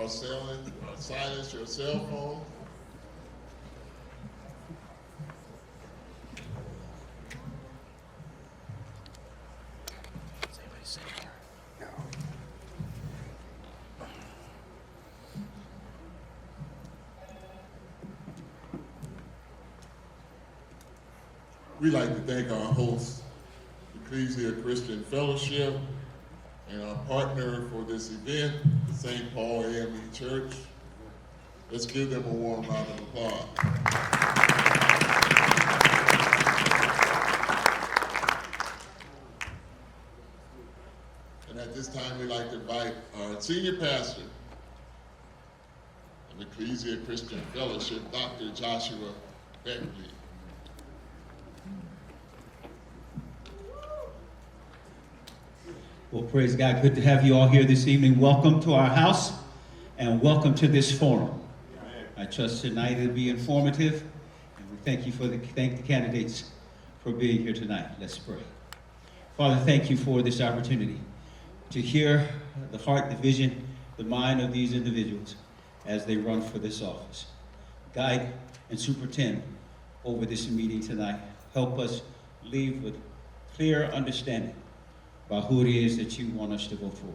or silence your cell phone. We'd like to thank our host, Ecclesia Christian Fellowship, and our partner for this event, the St. Paul AME Church. Let's give them a warm round of applause. And at this time, we'd like to invite our senior pastor of Ecclesia Christian Fellowship, Dr. Joshua Beckley. Well, praise God. Good to have you all here this evening. Welcome to our house and welcome to this forum. I trust tonight it'll be informative, and we thank the candidates for being here tonight. Let's pray. Father, thank you for this opportunity to hear the heart, the vision, the mind of these individuals as they run for this office. Guide and superintend over this meeting tonight. Help us leave with clear understanding about who it is that you want us to go for.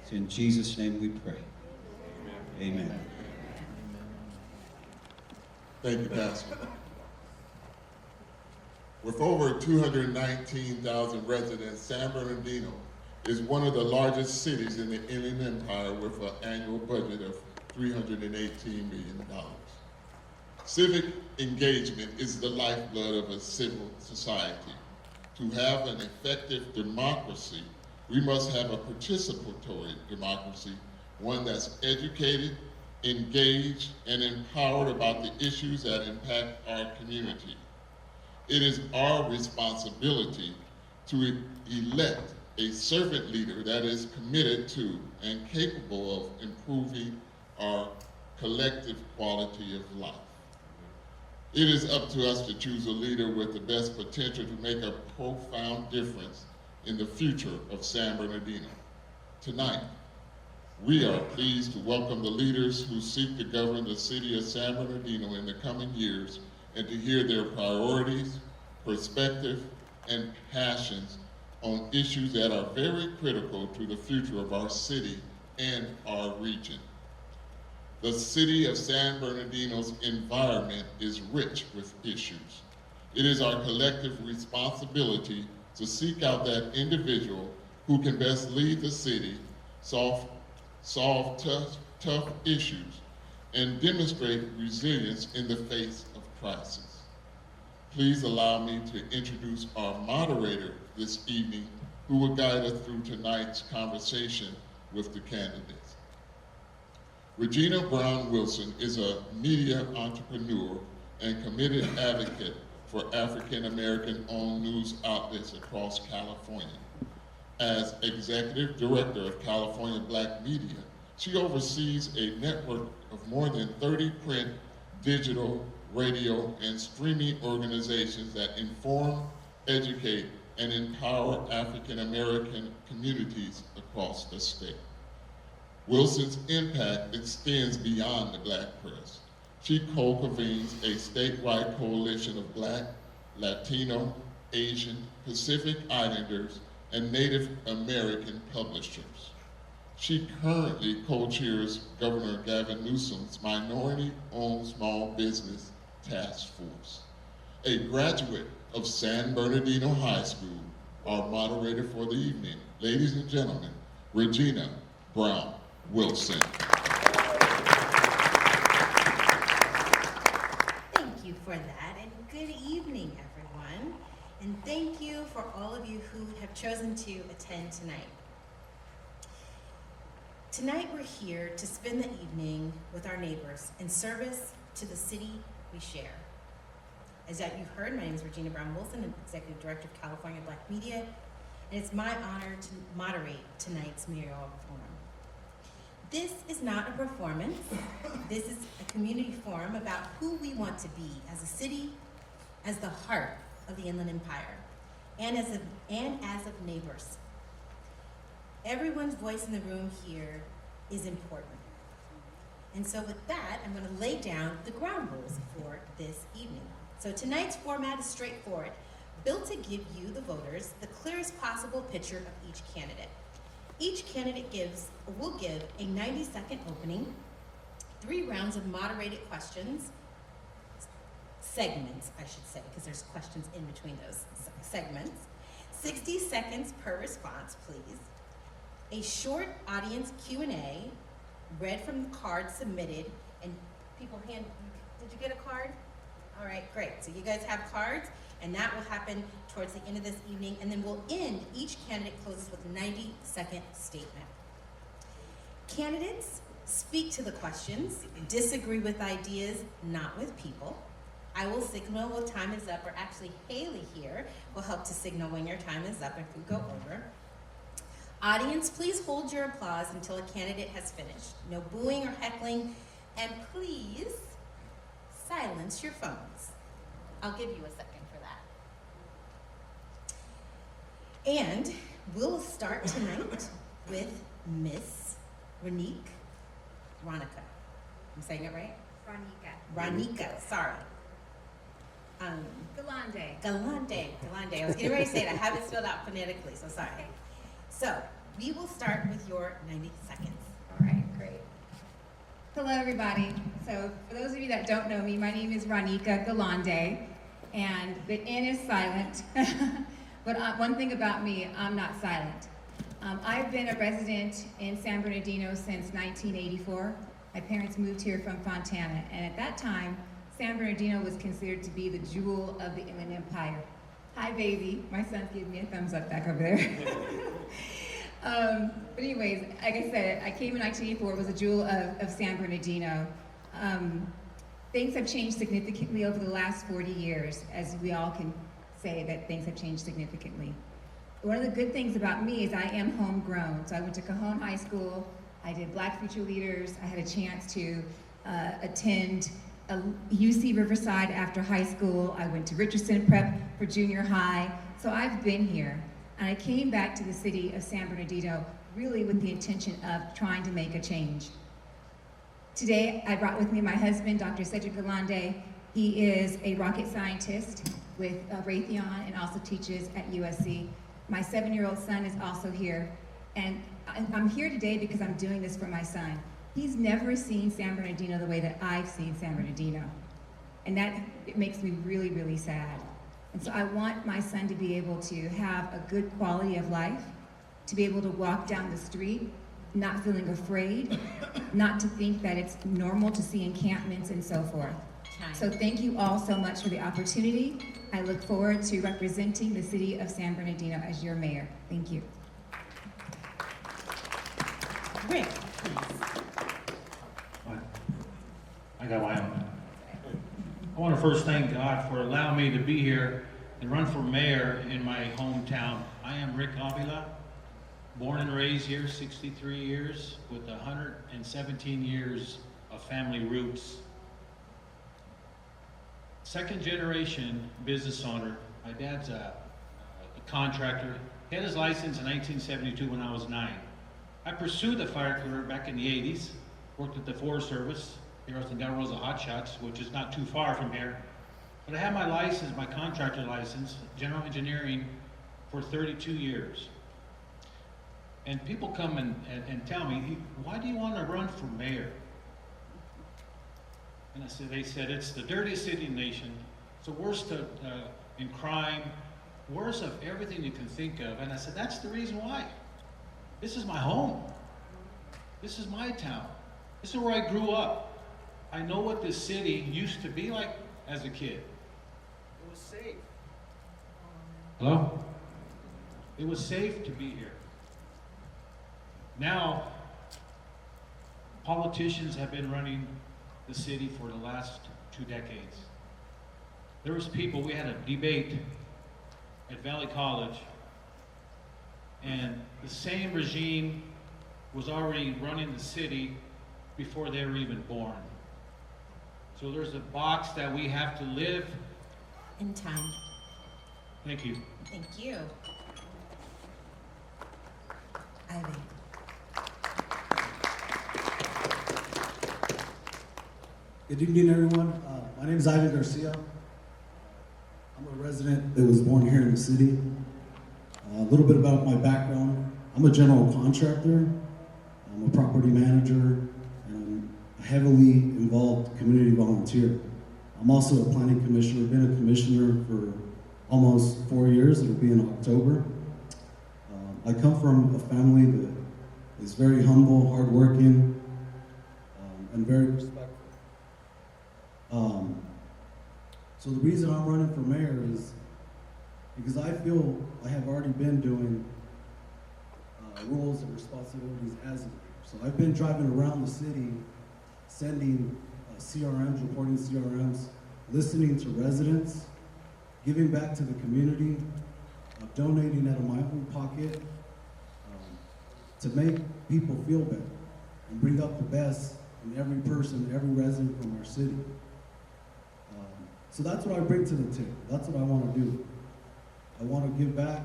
It's in Jesus' name we pray. Amen. Amen. Thank you, Pastor. With over 219,000 residents, San Bernardino is one of the largest cities in the Inland Empire with an annual budget of $318 million. Civic engagement is the lifeblood of a civil society. To have an effective democracy, we must have a participatory democracy, one that's educated, engaged, and empowered about the issues that impact our community. It is our responsibility to elect a servant leader that is committed to and capable of improving our collective quality of life. It is up to us to choose a leader with the best potential to make a profound difference in the future of San Bernardino. Tonight, we are pleased to welcome the leaders who seek to govern the city of San Bernardino in the coming years and to hear their priorities, perspective, and passions on issues that are very critical to the future of our city and our region. The city of San Bernardino's environment is rich with issues. It is our collective responsibility to seek out that individual who can best lead the city, solve tough issues, and demonstrate resilience in the face of crisis. Please allow me to introduce our moderator this evening, who will guide us through tonight's conversation with the candidates. Regina Brown Wilson is a media entrepreneur and committed advocate for African American owned news outlets across California. As Executive Director of California Black Media, she oversees a network of more than 30 print, digital, radio, and streaming organizations that inform, educate, and empower African American communities across the state. Wilson's impact extends beyond the Black press. She co-convenes a statewide coalition of Black, Latino, Asian, Pacific Islanders, and Native American publishers. She currently co-chairs Governor Gavin Newsom's Minority-Owned Small Business Task Force. A graduate of San Bernardino High School, our moderator for the evening, ladies and gentlemen, Regina Brown Wilson. Thank you for that, and good evening, everyone. And thank you for all of you who have chosen to attend tonight. Tonight we're here to spend the evening with our neighbors in service to the city we share. As you've heard, my name is Regina Brown Wilson, I'm Executive Director of California Black Media, and it's my honor to moderate tonight's Mayoral Forum. This is not a performance. This is a community forum about who we want to be as a city, as the heart of the Inland Empire, and as of neighbors. Everyone's voice in the room here is important. And so with that, I'm going to lay down the ground rules for this evening. So tonight's format is straightforward, built to give you, the voters, the clearest possible picture of each candidate. Each candidate will give a 90-second opening, 3 rounds of moderated questions, segments, I should say, because there's questions in between those segments, 60 seconds per response, please, a short audience Q&A read from the card submitted, and people did you get a card? All right, great. So you guys have cards, and that will happen towards the end of this evening, and then we'll end, each candidate closes with a 90-second statement. Candidates speak to the questions, disagree with ideas, not with people. I will signal when time is up, or actually Haley here will help to signal when your time is up if we go over. Audience, please hold your applause until a candidate has finished. No booing or heckling, and please silence your phones. I'll give you a second for that. And we'll start tonight with Miss Ronika. I'm saying it right? Ronika, sorry. Galante. I was getting ready to say it. I have it spelled out phonetically, so sorry. So, we will start with your 90 seconds. All right, great. Hello, everybody. So, for those of you that don't know me, my name is Ronika Galante, and the N is silent. But one thing about me, I'm not silent. I've been a resident in San Bernardino since 1984. My parents moved here from Fontana, and at that time, San Bernardino was considered to be the jewel of the Inland Empire. Hi, baby. My son's giving me a thumbs up back over there. But anyways, like I said, I came in 1984. It was a jewel of San Bernardino. Things have changed significantly over the last 40 years, as we all can say that things have changed significantly. One of the good things about me is I am homegrown. So I went to Cajon High School. I did Black Future Leaders. I had a chance to attend UC Riverside after high school. I went to Richardson Prep for junior high. So I've been here. And I came back to the city of San Bernardino really with the intention of trying to make a change. Today, I brought with me my husband, Dr. Cedric Galante. He is a rocket scientist with Raytheon and also teaches at USC. My 7-year-old son is also here. And I'm here today because I'm doing this for my son. He's never seen San Bernardino the way that I've seen San Bernardino. And it makes me really, really sad. And so I want my son to be able to have a good quality of life, to be able to walk down the street, not feeling afraid, not to think that it's normal to see encampments and so forth. So thank you all so much for the opportunity. I look forward to representing the city of San Bernardino as your mayor. Thank you. Rick, please. I got my own. I want to first thank God for allowing me to be here and run for mayor in my hometown. I am Rick Avila, born and raised here, 63 years, with 117 years of family roots. Second generation business owner. My dad's a contractor. He had his license in 1972 when I was 9. I pursued the fire career back in the 80s, worked at the Forest Service, here in Del Rosa Hot Shots, which is not too far from here. But I had my license, my contractor license, general engineering, for 32 years. And people come and tell me, why do you want to run for mayor? And they said, it's the dirtiest city in the nation. It's the worst in crime, worst of everything you can think of. And I said, that's the reason why. This is my home. This is my town. This is where I grew up. I know what this city used to be like as a kid. It was safe. Hello? It was safe to be here. Now, politicians have been running the city for the last 2 decades. There was people, we had a debate at Valley College, and the same regime was already running the city before they were even born. So there's a box that we have to live. In time. Thank you. Thank you. Ivy. Good evening, everyone. My name is Ivan Garcia. I'm a resident that was born here in the city. A little bit about my background. I'm a general contractor. I'm a property manager, and I'm a heavily involved community volunteer. I'm also a planning commissioner. Been a commissioner for almost 4 years. It'll be in October. I come from a family that is very humble, hardworking, and very respectful. So the reason I'm running for mayor is because I feel I have already been doing roles and responsibilities as a mayor. So I've been driving around the city, sending CRMs, reporting CRMs, listening to residents, giving back to the community, donating out of my own pocket to make people feel better and bring up the best in every person, every resident from our city. So that's what I bring to the table. That's what I want to do. I want to give back,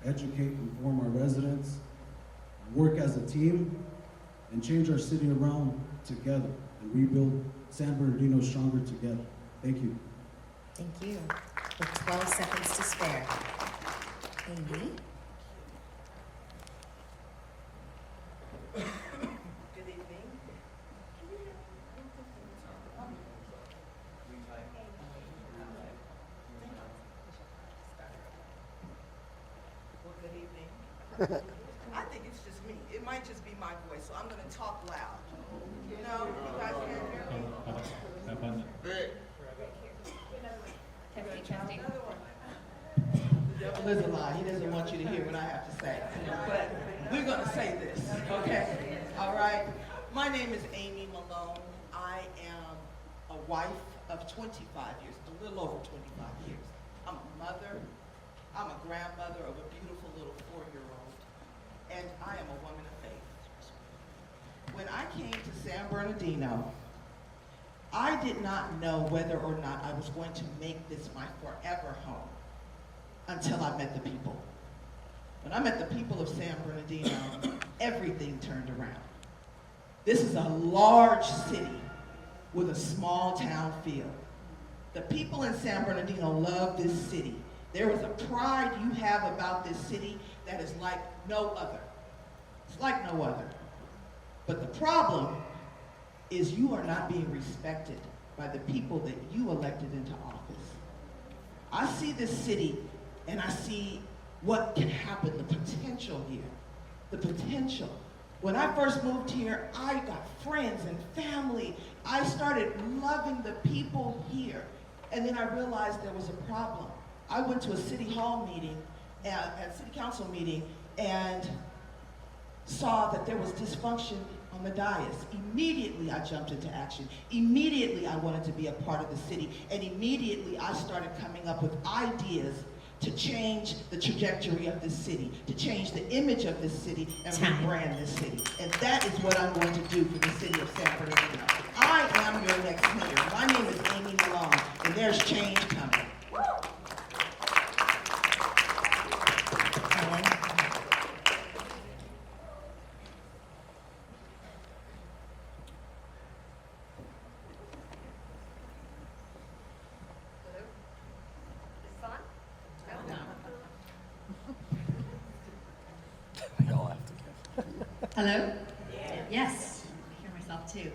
educate, inform our residents, work as a team, and change our city around together and rebuild San Bernardino stronger together. Thank you. Thank you. With 12 seconds to spare. Amy? Good evening. Well, good evening. I think it's just me. It might just be my voice, so I'm going to talk loud. You know, you guys can't hear me. Testing. The devil is a lie. He doesn't want you to hear what I have to say. But we're going to say this, okay? All right? My name is Amy Malone. I am a wife of 25 years, a little over 25 years. I'm a mother. I'm a grandmother of a beautiful little 4-year-old. And I am a woman of faith. When I came to San Bernardino, I did not know whether or not I was going to make this my forever home until I met the people. When I met the people of San Bernardino, everything turned around. This is a large city with a small town feel. The people in San Bernardino love this city. There is a pride you have about this city that is like no other. It's like no other. But the problem is you are not being respected by the people that you elected into office. I see this city and I see what can happen, the potential here, the potential. When I first moved here, I got friends and family. I started loving the people here. And then I realized there was a problem. I went to a city hall meeting, a city council meeting, and saw that there was dysfunction on the dais. Immediately I jumped into action. Immediately I wanted to be a part of the city. And immediately I started coming up with ideas to change the trajectory of this city, to change the image of this city and rebrand this city. And that is what I'm going to do for the city of San Bernardino. I am your next mayor. My name is Amy Malone, and there's change coming. Ellen? Hello? Yes, I hear myself too.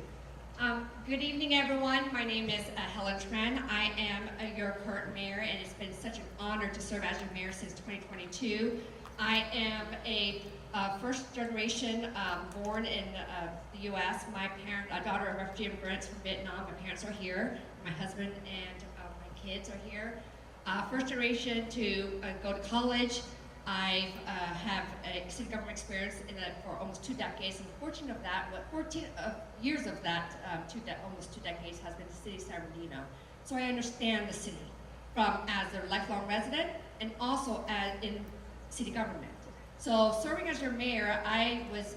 Good evening, everyone. My name is Helen Tran. I am your current mayor, and it's been such an honor to serve as your mayor since 2022. I am a first generation born in the U.S. My parent, a daughter of refugee immigrants from Vietnam. My parents are here. My husband and my kids are here. First generation to go to college. I have a city government experience for almost 2 decades, and the fortune of that, 14 years of that, almost 2 decades, has been the city of San Bernardino. So I understand the city from as a lifelong resident and also in city government. So serving as your mayor, I was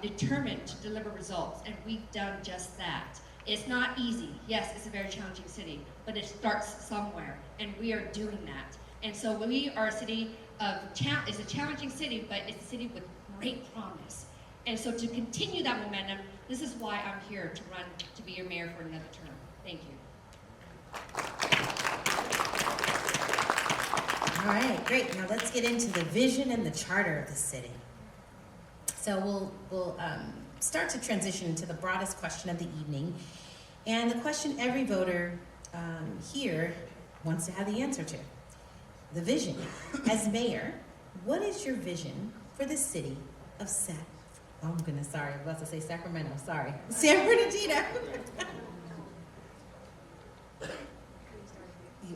determined to deliver results, and we've done just that. It's not easy. Yes, it's a very challenging city, but it starts somewhere, and we are doing that. And so we are a city it's a challenging city, but it's a city with great promise. And so to continue that momentum, this is why I'm here to run to be your mayor for another term. Thank you. All right, great. Now let's get into the vision and the charter of the city. So we'll start to transition into the broadest question of the evening, and the question every voter here wants to have the answer to. The vision. As mayor, what is your vision for the city of San Bernardino?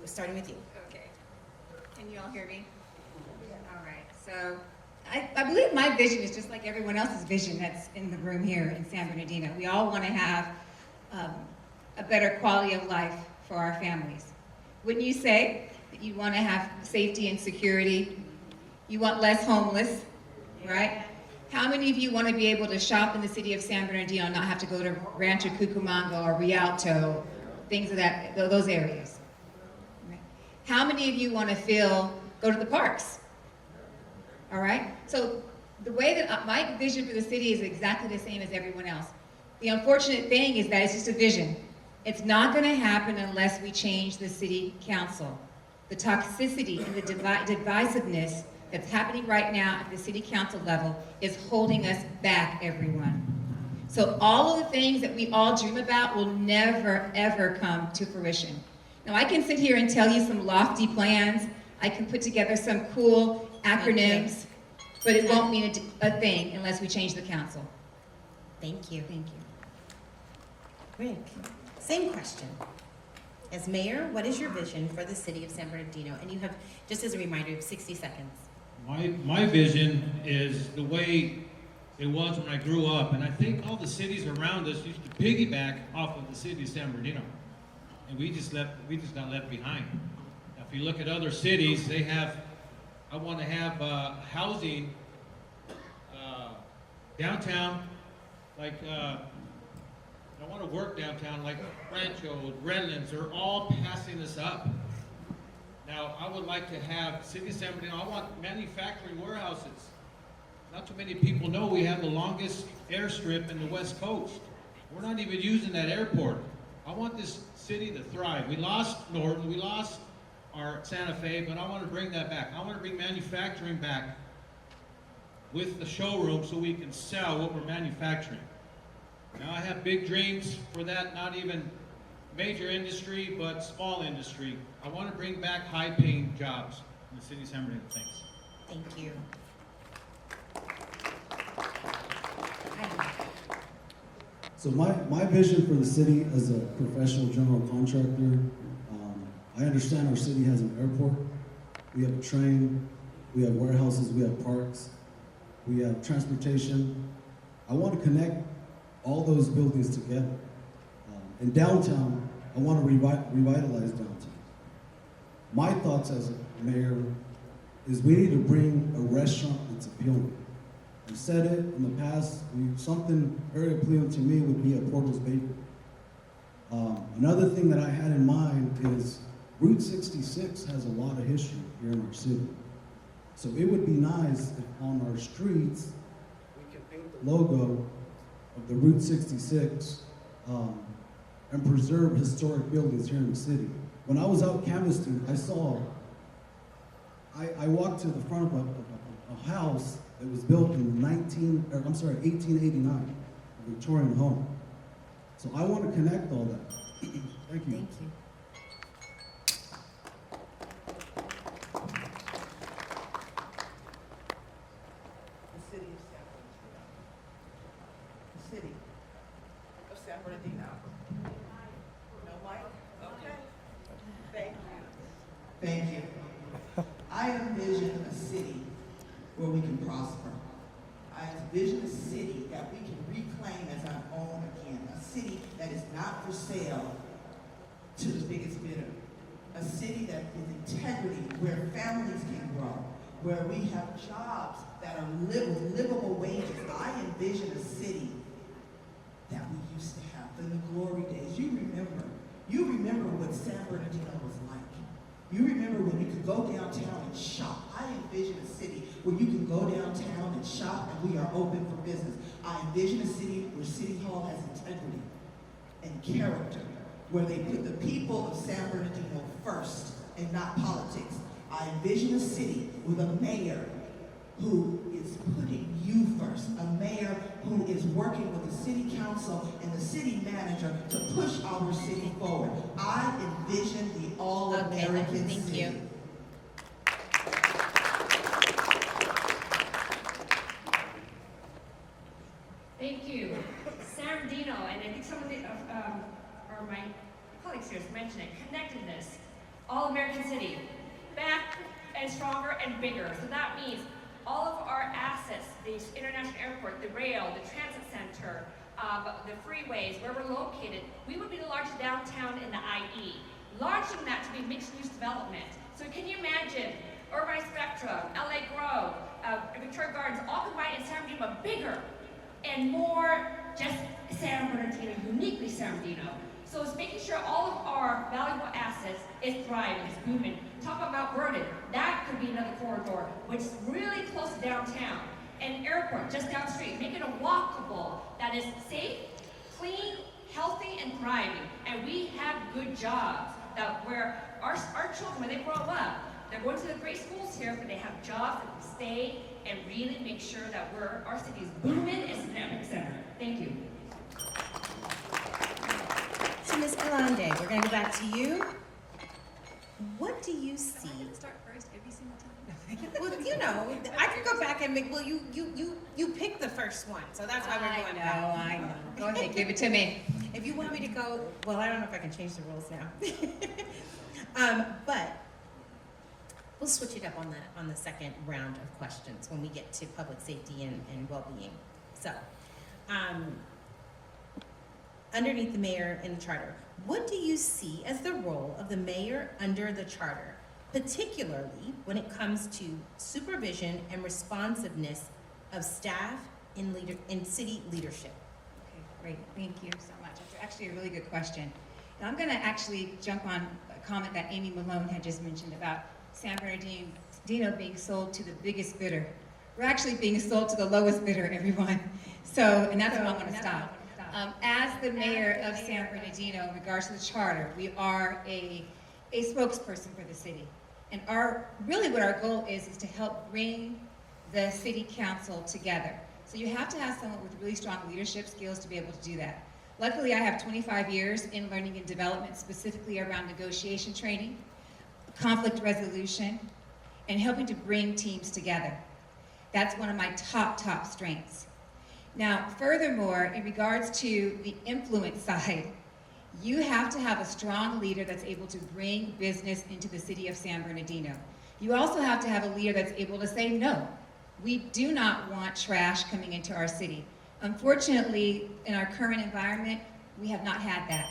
Starting with you. Okay. Can you all hear me? All right. So I believe my vision is just like everyone else's vision that's in the room here in San Bernardino. We all want to have a better quality of life for our families. Wouldn't you say that you want to have safety and security? You want less homeless, right? How many of you want to be able to shop in the city of San Bernardino and not have to go to Rancho Cucamonga or Rialto, things of those areas? Right? How many of you want to go to the parks? All right? So the way that my vision for the city is exactly the same as everyone else. The unfortunate thing is that it's just a vision. It's not going to happen unless we change the city council. The toxicity and the divisiveness that's happening right now at the city council level is holding us back, everyone. So all of the things that we all dream about will never, ever come to fruition. Now, I can sit here and tell you some lofty plans. I can put together some cool acronyms, but it won't mean a thing unless we change the council. Thank you. Thank you. Rick, same question. As mayor, what is your vision for the city of San Bernardino? And you have, just as a reminder, you have 60 seconds. My vision is the way it was when I grew up, and I think all the cities around us used to piggyback off of the city of San Bernardino, and we just got left behind. Now, if you look at other cities, I want to have housing downtown, like I want to work downtown, like Rancho, Redlands, they're all passing us up. Now, I would like to have City of San Bernardino, I want manufacturing warehouses. Not too many people know we have the longest airstrip in the West Coast. We're not even using that airport. I want this city to thrive. We lost Norton, we lost our Santa Fe, but I want to bring that back. I want to bring manufacturing back with the showroom so we can sell what we're manufacturing. Now, I have big dreams for that, not even major industry, but small industry. I want to bring back high-paying jobs in the city of San Bernardino. Thanks. Thank you. So my vision for the city as a professional general contractor, I understand our city has an airport, we have a train, we have warehouses, we have parks, we have transportation. I want to connect all those buildings together. In downtown, I want to revitalize downtown. My thoughts as a mayor is we need to bring a restaurant that's appealing. I've said it in the past, something very appealing to me would be a Porter's Bakery. Another thing that I had in mind is Route 66 has a lot of history here in our city. So it would be nice if on our streets, we can paint the logo of the Route 66 and preserve historic buildings here in the city. When I was out canvassing, I walked to the front of a house that was built in 1889, a Victorian home. So I want to connect all that. Thank you. Thank you. The city of San Bernardino. The city of San Bernardino. No mic? Okay. Thank you. Thank you. I envision a city where we can prosper. I envision a city that we can reclaim as our own again. A city that is not for sale to the biggest bidder. A city that is integrity, where families can grow, where we have jobs that are livable wages. I envision a city that we used to have in the glory days. You remember what San Bernardino was like. You remember when you could go downtown and shop. I envision a city where you can go downtown and shop and we are open for business. I envision a city where City Hall has integrity and character, where they put the people of San Bernardino first and not politics. I envision a city with a mayor who is putting you first, a mayor who is working with the city council and the city manager to push our city forward. I envision the all-American thank city. you. Thank you. San Bernardino, and I think some of the, or my colleagues here mentioned it, connectedness. All-American city, back and stronger and bigger. So that means all of our assets, the international airport, the rail, the transit center, the freeways, where we're located, we would be the largest downtown in the IE, launching that to be mixed-use development. So can you imagine Irvine Spectrum, LA Grove, Victoria Gardens, all combined in San Bernardino, but bigger and more just San Bernardino, uniquely San Bernardino. So it's making sure all of our valuable assets is thriving, is booming. Talk about Vernon, that could be another corridor, which is really close to downtown. And airport, just down the street, making it walkable, that is safe, clean, healthy, and thriving. And we have good jobs, that where our children, when they grow up, they're going to the great schools here, but they have jobs that can stay and really make sure that our city is booming as an economic center. Thank you. So Ms. Calande, we're gonna go back to you. What do you see? Start first every single time. Well, you know, I could go back and make, well, you picked the first one, so that's why we're going back. I know. Go ahead, give it to me. If you want me to go, well, I don't know if I can change the rules now. But we'll switch it up on the second round of questions when we get to public safety and well-being. So, underneath the mayor in the charter, what do you see as the role of the mayor under the charter, particularly when it comes to supervision and responsiveness of staff in city leadership? Okay, great. Thank you so much. That's actually a really good question. And I'm going to actually jump on a comment that Amy Malone had just mentioned about San Bernardino being sold to the biggest bidder. We're actually being sold to the lowest bidder, everyone. So, and that's where I'm going to stop. As the mayor of San Bernardino, in regards to the charter, we are a spokesperson for the city. And really what our goal is to help bring the city council together. So you have to have someone with really strong leadership skills to be able to do that. Luckily, I have 25 years in learning and development, specifically around negotiation training, conflict resolution, and helping to bring teams together. That's one of my top strengths. Now, furthermore, in regards to the influence side, you have to have a strong leader that's able to bring business into the city of San Bernardino. You also have to have a leader that's able to say no. We do not want trash coming into our city. Unfortunately, in our current environment, we have not had that.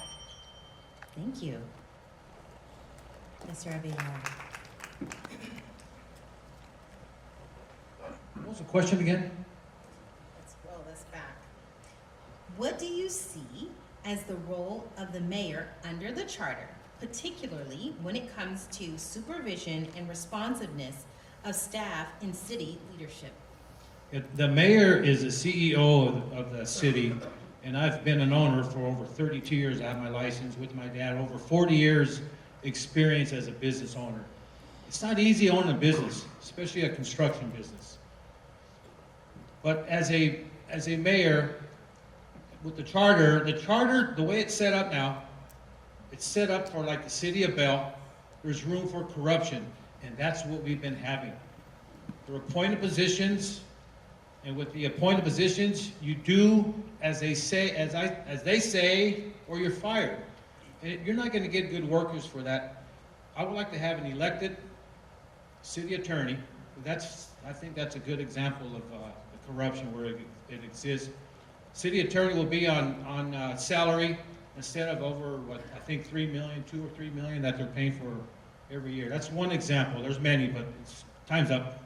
Thank you. Mr. Avila. What was the question again? Let's roll this back. What do you see as the role of the mayor under the charter, particularly when it comes to supervision and responsiveness of staff in city leadership? The mayor is the CEO of the city, and I've been an owner for over 32 years. I have my license with my dad, over 40 years experience as a business owner. It's not easy owning a business, especially a construction business. But as a mayor, with the charter, the way it's set up now, it's set up for like the city of Bell. There's room for corruption, and that's what we've been having. They're appointed positions, and with the appointed positions, you do as they say, or you're fired. And you're not going to get good workers for that. I would like to have an elected city attorney. I think that's a good example of the corruption where it exists. City attorney will be on salary instead of over what I think 2 or 3 million that they're paying for every year. That's one example. There's many, but time's up.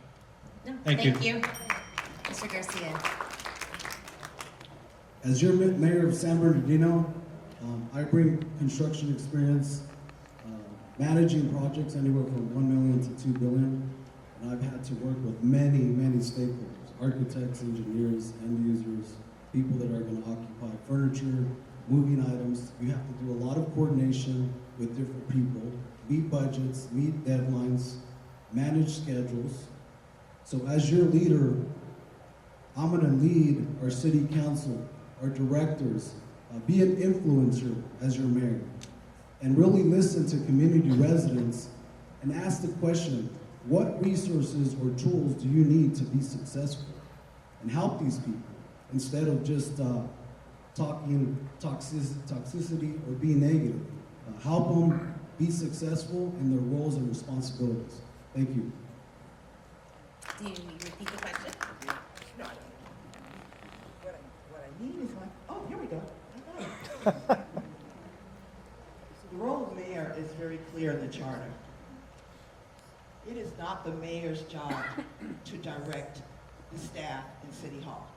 No, Thank you. Mr. Garcia. As your mayor of San Bernardino, I bring construction experience, managing projects anywhere from 1 million to 2 billion, and I've had to work with many, many stakeholders, architects, engineers, end users, people that are going to occupy furniture, moving items. You have to do a lot of coordination with different people, meet budgets, meet deadlines, manage schedules. So as your leader, I'm going to lead our city council, our directors, be an influencer as your mayor, and really listen to community residents and ask the question, what resources or tools do you need to be successful? And help these people, instead of just talking toxicity or being negative. Help them be successful in their roles and responsibilities. Thank you. Do you repeat the question? No. What I need is like, oh, here we go. I got it. So the role of mayor is very clear in the charter. It is not the mayor's job to direct the staff in City Hall.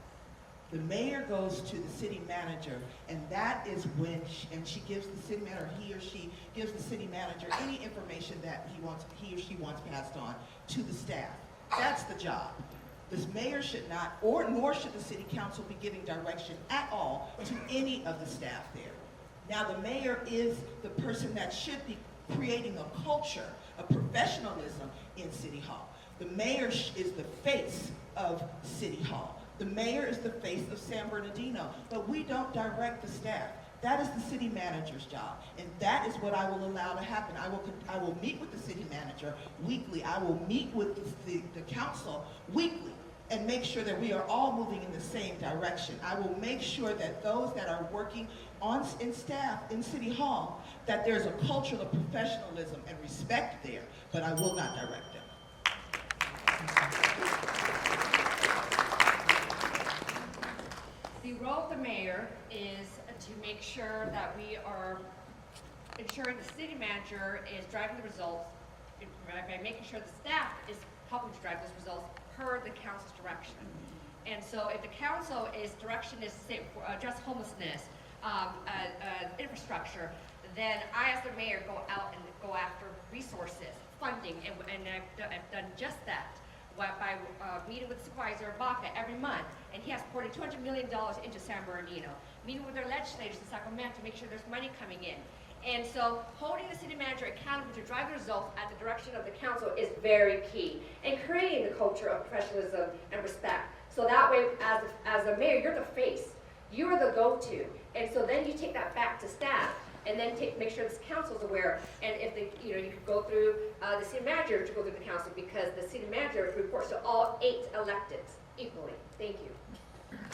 The mayor goes to the city manager, and that is when she gives the city manager, he or she gives the city manager any information that he or she wants passed on to the staff. That's the job. This mayor should not, nor should the city council be giving direction at all to any of the staff there. Now, the mayor is the person that should be creating a culture of professionalism in City Hall. The mayor is the face of City Hall. The mayor is the face of San Bernardino, but we don't direct the staff. That is the city manager's job, and that is what I will allow to happen. I will meet with the city manager weekly. I will meet with the council weekly and make sure that we are all moving in the same direction. I will make sure that those that are working in staff in City Hall, that there's a culture of professionalism and respect there, but I will not direct them. The role of the mayor is to make sure that we are ensuring the city manager is driving the results by making sure the staff is helping to drive those results per the council's direction. And so if the council's direction is to say, address homelessness, infrastructure, then I as the mayor go out and go after resources, funding, and I've done just that by meeting with Supervisor Baca every month, and he has poured $200 million into San Bernardino, meeting with their legislators in Sacramento to make sure there's money coming in. And so holding the city manager accountable to drive the results at the direction of the council is very key, and creating the culture of professionalism and respect. So that way, as a mayor, you're the face. You're the go-to. And so then you take that back to staff, and then make sure this council's aware. And if you could go through the city manager to go through the council, because the city manager reports to all 8 electeds equally. Thank you.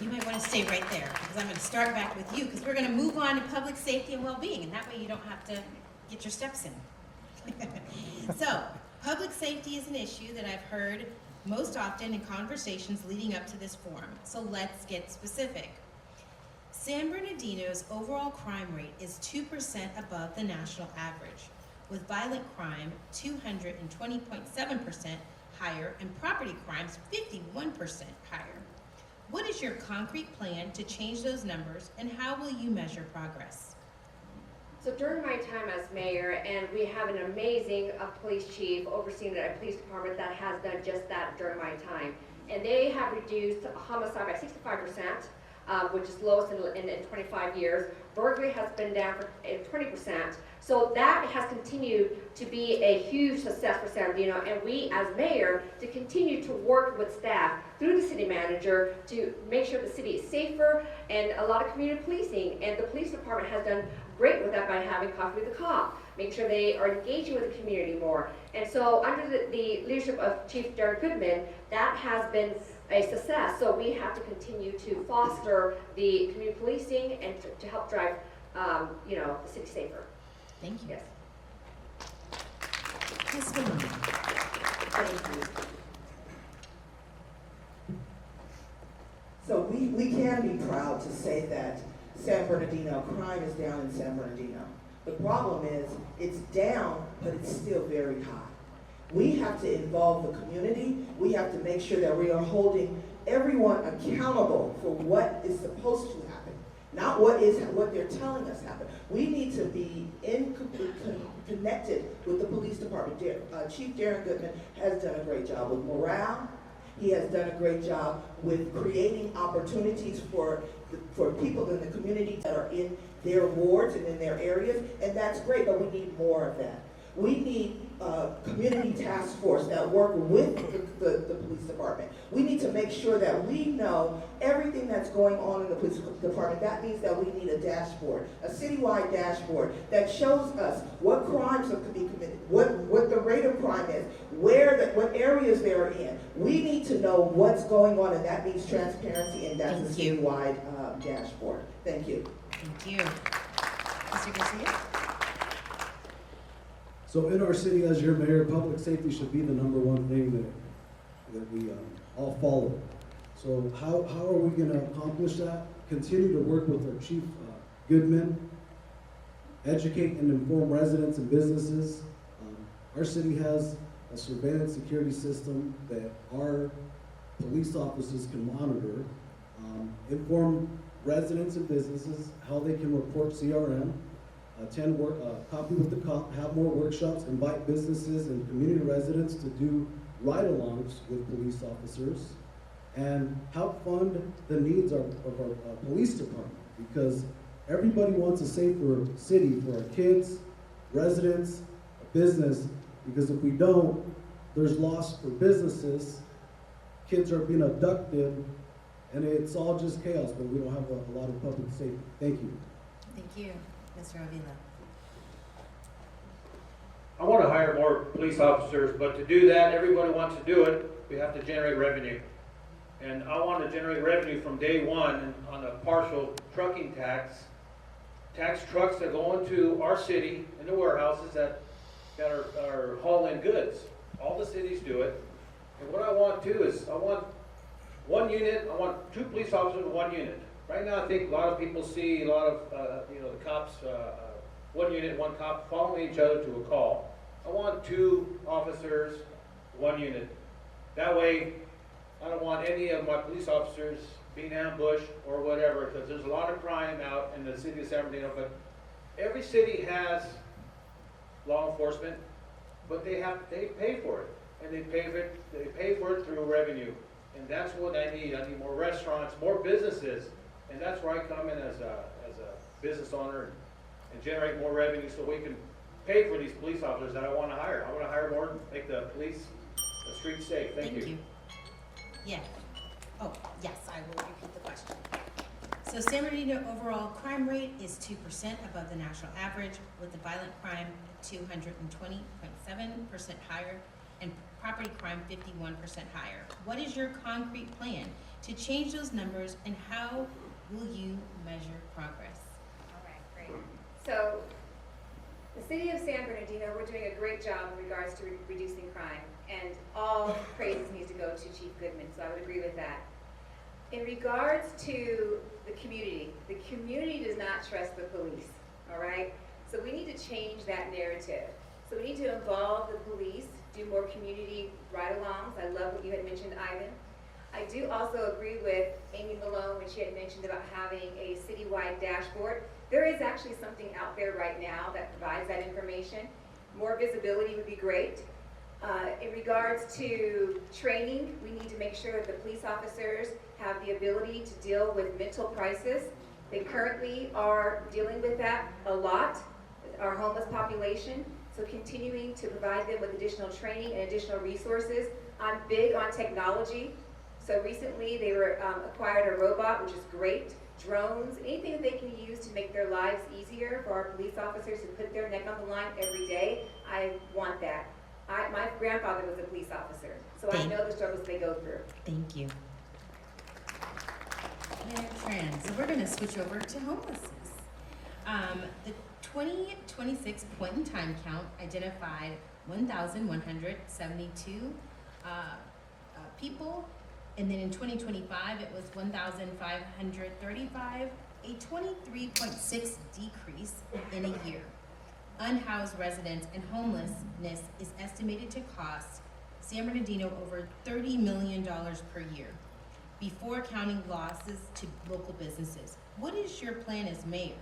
You might want to stay right there, because I'm going to start back with you, because we're going to move on to public safety and well-being, and that way you don't have to get your steps in. So, public safety is an issue that I've heard most often in conversations leading up to this forum. So let's get specific. San Bernardino's overall crime rate is 2% above the national average, with violent crime 220.7% higher and property crimes 51% higher. What is your concrete plan to change those numbers, and how will you measure progress? So during my time as mayor, and we have an amazing police chief overseeing a police department that has done just that during my time. And they have reduced homicide by 65%, which is lowest in 25 years. Burglary has been down for 20%. So that has continued to be a huge success for San Bernardino, and we as mayor to continue to work with staff through the city manager to make sure the city is safer, and a lot of community policing, and the police department has done great with that by having coffee with the cop, make sure they are engaging with the community more. And so under the leadership of Chief Darren Goodman, that has been a success. So we have to continue to foster the community policing and to help drive the city safer. Thank you. Yes. Ms. Malone. Thank you. So we can be proud to say that San Bernardino, crime is down in San Bernardino. The problem is it's down, but it's still very high. We have to involve the community. We have to make sure that we are holding everyone accountable for what is supposed to happen. not what they're telling us happened. We need to be connected with the police department. Chief Darren Goodman has done a great job with morale. He has done a great job with creating opportunities for people in the community that are in their wards and in their areas, and that's great, but we need more of that. We need a community task force that work with the police department. We need to make sure that we know everything that's going on in the police department. That means that we need a dashboard, a citywide dashboard that shows us what crimes have to be committed, what the rate of crime is, what areas they're in. We need to know what's going on, and that means transparency, and that's a citywide dashboard. Thank you. Thank you. Mr. Garcia? So in our city, as your mayor, public safety should be the number one thing that we all follow. So how are we going to accomplish that? Continue to work with our Chief Goodman, educate and inform residents and businesses. Our city has a surveillance security system that our police officers can monitor, inform residents and businesses how they can report CRM, attend copy with the cop, have more workshops, invite businesses and community residents to do ride-alongs with police officers, and help fund the needs of our police department, because everybody wants a safer city for our kids, residents, business, because if we don't, there's loss for businesses, kids are being abducted, and it's all just chaos, but we don't have a lot of public safety. Thank you. Thank you. Mr. Avila? I want to hire more police officers, but to do that, everybody wants to do it, we have to generate revenue. And I want to generate revenue from day one on a partial trucking tax trucks that go into our city, in the warehouses that are hauling goods. All the cities do it. And what I want too is, I want one unit, I want 2 police officers in 1 unit. Right now, I think a lot of people see a lot of, the cops, 1 unit, 1 cop following each other to a call. I want 2 officers, 1 unit. That way, I don't want any of my police officers being ambushed or whatever, because there's a lot of crime out in the city of San Bernardino. But every city has law enforcement, but they pay for it, and they pay for it through revenue. And that's what I need. I need more restaurants, more businesses. And that's where I come in as a business owner and generate more revenue so we can pay for these police officers that I want to hire. I want to hire more, make the streets safe. Thank you. Yeah. Oh, yes, I will repeat the question. So San Bernardino overall crime rate is 2% above the national average, with the violent crime 220.7% higher and property crime 51% higher. What is your concrete plan to change those numbers, and how will you measure progress? All right, great. So the city of San Bernardino, we're doing a great job in regards to reducing crime, and all praises needs to go to Chief Goodman, so I would agree with that. In regards to the community does not trust the police, all right? So we need to change that narrative. So we need to involve the police, do more community ride-alongs. I love what you had mentioned, Ivan. I do also agree with Amy Malone when she had mentioned about having a citywide dashboard. There is actually something out there right now that provides that information. More visibility would be great. In regards to training, we need to make sure that the police officers have the ability to deal with mental crisis. They currently are dealing with that a lot, our homeless population. So continuing to provide them with additional training and additional resources. I'm big on technology. So recently they acquired a robot, which is great. Drones, anything that they can use to make their lives easier for our police officers who put their neck on the line every day. I want that. My grandfather was a police officer, so I know the struggles they go through. Thank you. So we're going to switch over to homelessness. The 2026 point in time count identified 1,172 people, and then in 2025 it was 1,535, a 23.6 decrease in a year. Unhoused residents and homelessness is estimated to cost San Bernardino over $30 million per year, before counting losses to local businesses. what is your plan as mayor?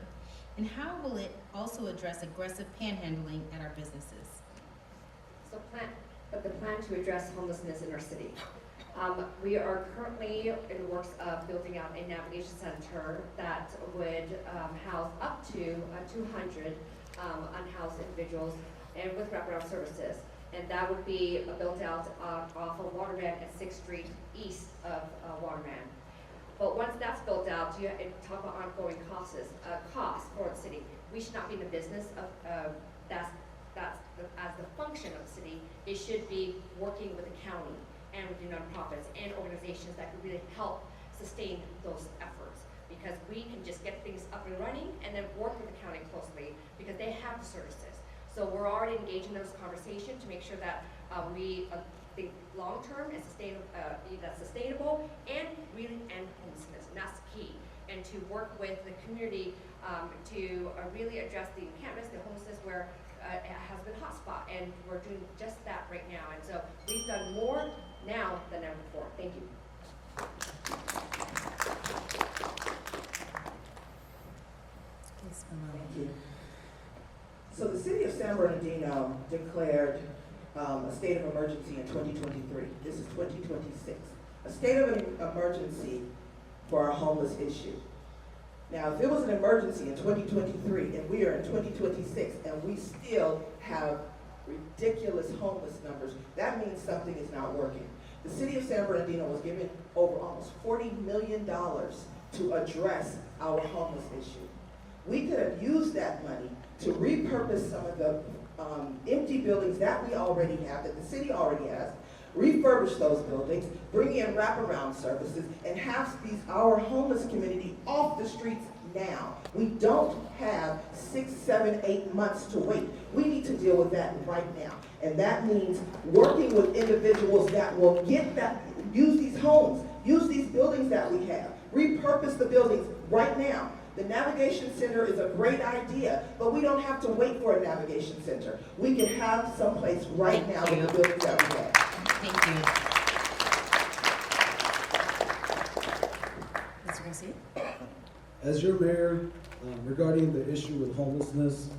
And how will it also address aggressive panhandling at our businesses? The plan to address homelessness in our city. We are currently in the works of building out a navigation center that would house up to 200 unhoused individuals and with wraparound services. And that would be built out off of Waterman at 6th Street east of Waterman. But once that's built out, you talk about ongoing costs for the city. We should not be in the business of as the function of the city. It should be working with the county and with the nonprofits and organizations that could really help sustain those efforts. Because we can just get things up and running and then work with the county closely because they have the services. So we're already engaged in those conversations to make sure that we think long-term and sustainable and really end homelessness, and that's key. And to work with the community to really address the encampments, the homelessness where it has been a hotspot, and we're doing just that right now. And so we've done more now than ever before. Thank you. Thank you. So the city of San Bernardino declared a state of emergency in 2023. This is 2026. A state of emergency for our homeless issue. Now, if it was an emergency in 2023 and we are in 2026 and we still have ridiculous homeless numbers, that means something is not working. The city of San Bernardino was given over almost $40 million to address our homeless issue. We could have used that money to repurpose some of the empty buildings that we already have, that the city already has, refurbish those buildings, bring in wraparound services, and have our homeless community off the streets now. We don't have 6, 7, 8 months to wait. We need to deal with that right now. And that means working with individuals that will use these homes, use these buildings that we have, repurpose the buildings right now. The navigation center is a great idea, but we don't have to wait for a navigation center. We can have someplace right now with the buildings that we have. Thank you. Mr. Garcia? As your mayor, regarding the issue with homelessness,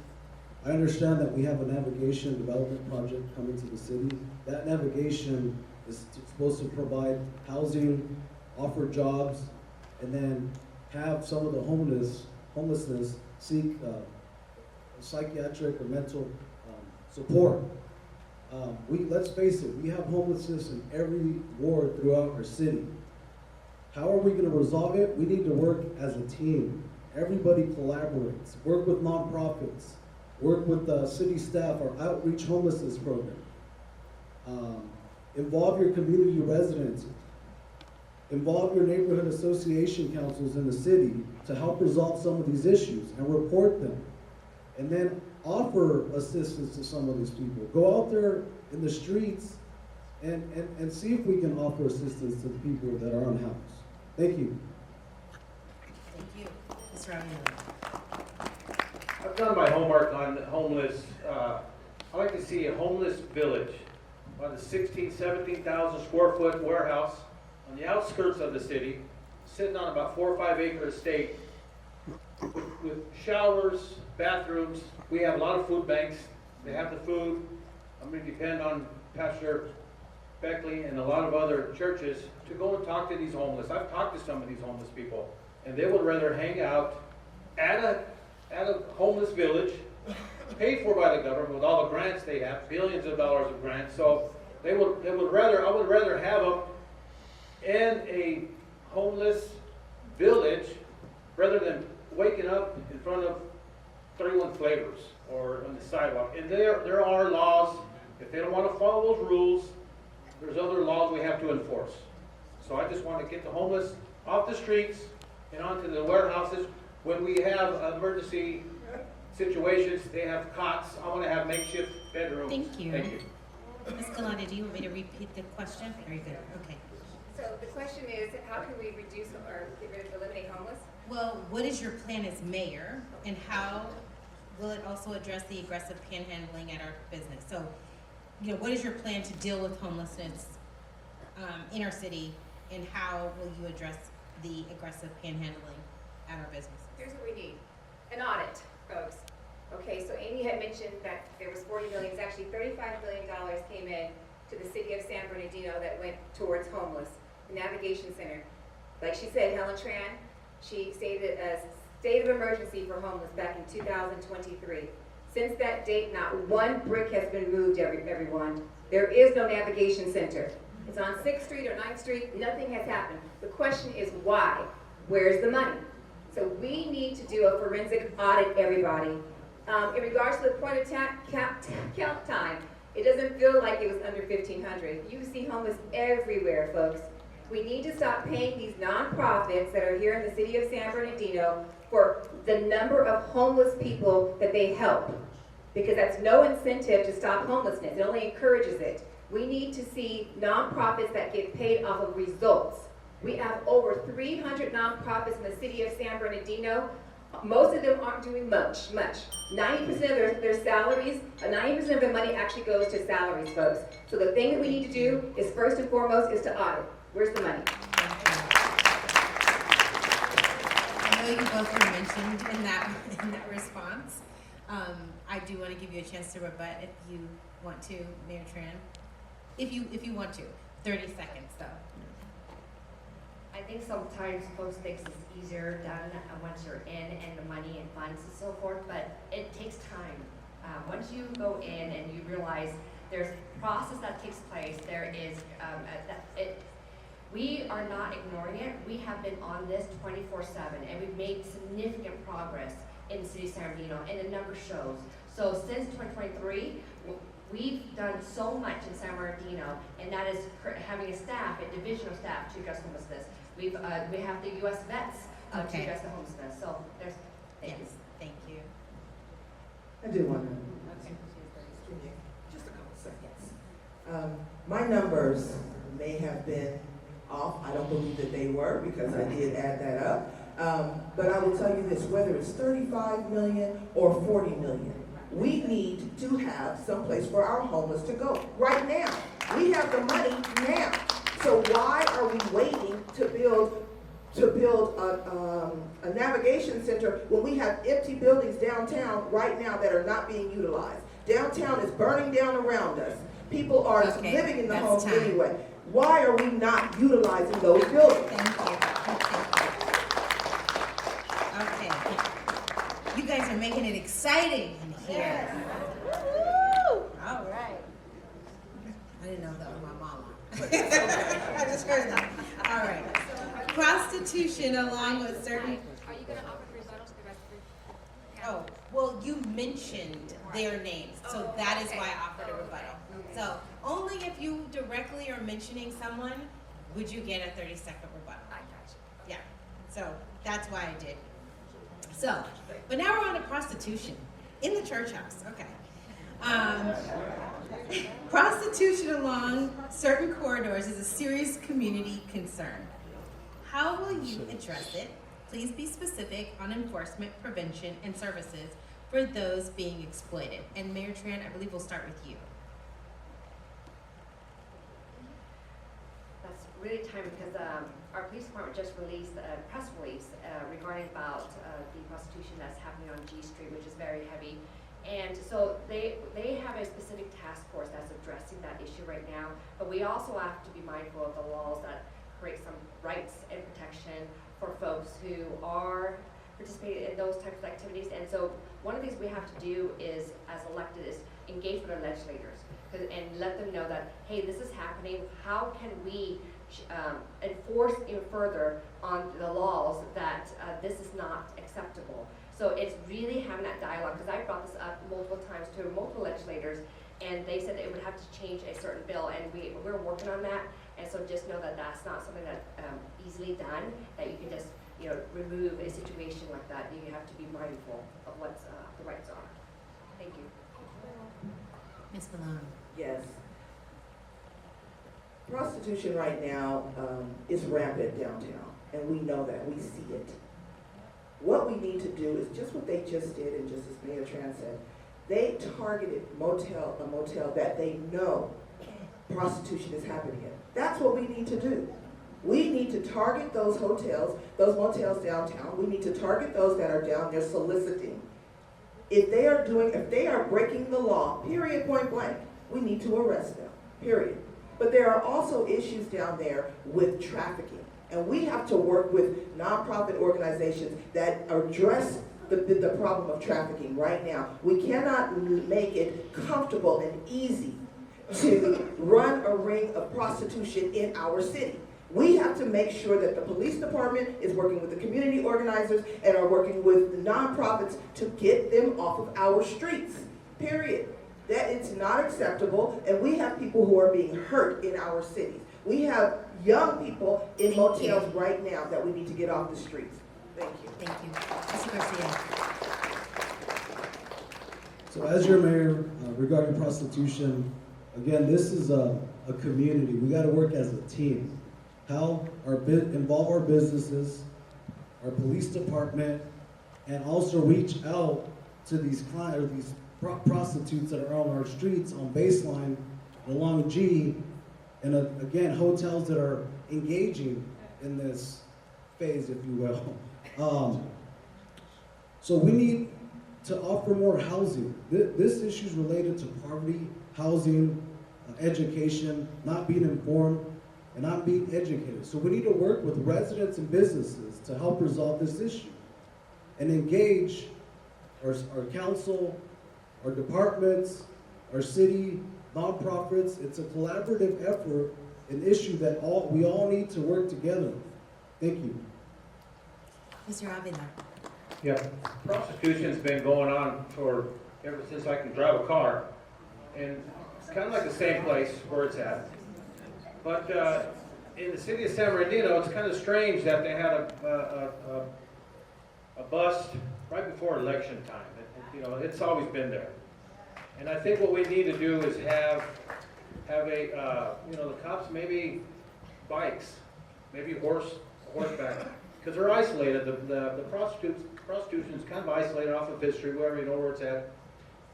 I understand that we have a navigation development project coming to the city. That navigation is supposed to provide housing, offer jobs, and then have some of the homelessness seek psychiatric or mental support. Let's face it, we have homelessness in every ward throughout our city. How are we going to resolve it? We need to work as a team. Everybody collaborates. Work with nonprofits. Work with city staff, our outreach homelessness program. Involve your community residents. Involve your neighborhood association councils in the city to help resolve some of these issues and report them. And then offer assistance to some of these people. Go out there in the streets and see if we can offer assistance to the people that are unhoused. Thank you. Thank you. Mr. Ravioli? I've done my homework on homeless. I like to see a homeless village, about a 17,000 square foot warehouse on the outskirts of the city, sitting on about 4 or 5 acre estate with showers, bathrooms. We have a lot of food banks. They have the food. I'm going to depend on Pastor Beckley and a lot of other churches to go and talk to these homeless. I've talked to some of these homeless people, and they would rather hang out at a homeless village, paid for by the government with all the grants they have, billions of dollars of grants. So I would rather have them in a homeless village rather than waking up in front of 31 Flavors or on the sidewalk. And there are laws. If they don't want to follow those rules, there's other laws we have to enforce. So I just want to get the homeless off the streets and onto the warehouses. When we have emergency situations, they have cots. I want to have makeshift bedrooms. Thank you. Thank you. Ms. Galante, do you want me to repeat the question? Very good. Okay. So the question is, how can we reduce or eliminate homeless? Well, what is your plan as mayor, and how will it also address the aggressive panhandling at our business? So, what is your plan to deal with homelessness in our city, and how will you address the aggressive panhandling at our businesses. Here's what we need, an audit, folks. Okay, so Amy had mentioned that there was 40 million, it's actually $35 billion came in to the city of San Bernardino that went towards homeless, the navigation center. Like she said, Helen Tran, she stated a state of emergency for homeless back in 2023. Since that date, not one brick has been moved, everyone. There is no navigation center. It's on 6th Street or 9th Street, nothing has happened. The question is why? Where's the money? So we need to do a forensic audit, everybody. In regards to the point of count time, it doesn't feel like it was under 1,500. You see homeless everywhere, folks. We need to stop paying these nonprofits that are here in the city of San Bernardino for the number of homeless people that they help, because that's no incentive to stop homelessness. It only encourages it. We need to see nonprofits that get paid off of results. We have over 300 nonprofits in the city of San Bernardino. Most of them aren't doing much. 90% of their salaries, 90% of their money actually goes to salaries, folks. So the thing that we need to do is first and foremost is to audit. Where's the money? I know you both were mentioned in that response. I do want to give you a chance to rebut if you want to, Mayor Tran. If you want to, 30 seconds though. I think sometimes folks think it's easier done once you're in and the money and funds and so forth, but it takes time. Once you go in and you realize there's a process that takes place, there is, we are not ignoring it. We have been on this 24/7 and we've made significant progress in the city of San Bernardino and the number shows. So since 2023, we've done so much in San Bernardino, and that is having a staff, a division of staff to address homelessness. We have the U.S. vets to address the homelessness. So there's, Yes, thank you. I do want to, just a couple seconds. My numbers may have been off. I don't believe that they were, because I did add that up. But I will tell you this, whether it's 35 million or 40 million, we need to have someplace for our homeless to go right now. We have the money now. So why are we waiting to build a navigation center when we have empty buildings downtown right now that are not being utilized? Downtown is burning down around us. People are living in the homes anyway. Why are we not utilizing those buildings? Thank you. Okay. You guys are making it exciting in here. Woo! All right. I didn't know that was my mama. I just heard that. All right. Prostitution along with certain. Are you going to offer rebuttals to the rest of the? Oh, well, you mentioned their names, so that is why I offered a rebuttal. So only if you directly are mentioning someone would you get a 30-second rebuttal. I got you. Yeah, so that's why I did. So, but now we're on to prostitution in the church house. Okay. Prostitution along certain corridors is a serious community concern. How will you address it? Please be specific on enforcement, prevention, and services for those being exploited. And Mayor Tran, I believe we'll start with you. that's really timely because our police department just released a press release regarding about the prostitution that's happening on G Street, which is very heavy. And so they have a specific task force that's addressing that issue right now, but we also have to be mindful of the laws that create some rights and protection for folks who are participating in those types of activities. And so one of the things we have to do is, as elected, is engage with our legislators and let them know that, hey, this is happening. How can we enforce even further on the laws that this is not acceptable? So it's really having that dialogue, because I brought this up multiple times to multiple legislators, and they said that it would have to change a certain bill, and we're working on that. And so just know that that's not something that's easily done, that you can just remove a situation like that. You have to be mindful of what the rights are. Thank you. Ms. Malone. Yes. Prostitution right now is rampant downtown, and we know that. We see it. What we need to do is just what they just did, and just as Mayor Tran said, they targeted a motel that they know prostitution is happening in. That's what we need to do. We need to target those hotels, those motels downtown. We need to target those that are down there soliciting. If they are breaking the law, period, point blank, we need to arrest them, period. But there are also issues down there with trafficking. And we have to work with nonprofit organizations that address the problem of trafficking right now. We cannot make it comfortable and easy to run a ring of prostitution in our city. We have to make sure that the police department is working with the community organizers and are working with nonprofits to get them off of our streets, period. That it's not acceptable, and we have people who are being hurt in our cities. We have young people in motels right now that we need to get off the streets. Thank you. Thank you. Mr. Garcia. So as your mayor, regarding prostitution, again, this is a community. We got to work as a team. Involve our businesses, our police department, and also reach out to these clients, these prostitutes that are on our streets on Baseline, along G, and again, hotels that are engaging in this phase, if you will. So we need to offer more housing. This issue is related to poverty, housing, education, not being informed, and not being educated. So we need to work with residents and businesses to help resolve this issue and engage our council, our departments, our city, nonprofits. It's a collaborative effort, an issue that we all need to work together. Thank you. Mr. Avila. Yeah, prostitution's been going on ever since I can drive a car, and it's kind of like the same place where it's at. But in the city of San Bernardino, it's kind of strange that they had a bust right before election time. It's always been there. And I think what we need to do is have the cops maybe bikes, maybe horseback, because they're isolated. The prostitution's kind of isolated off of Fifth Street, wherever you know where it's at.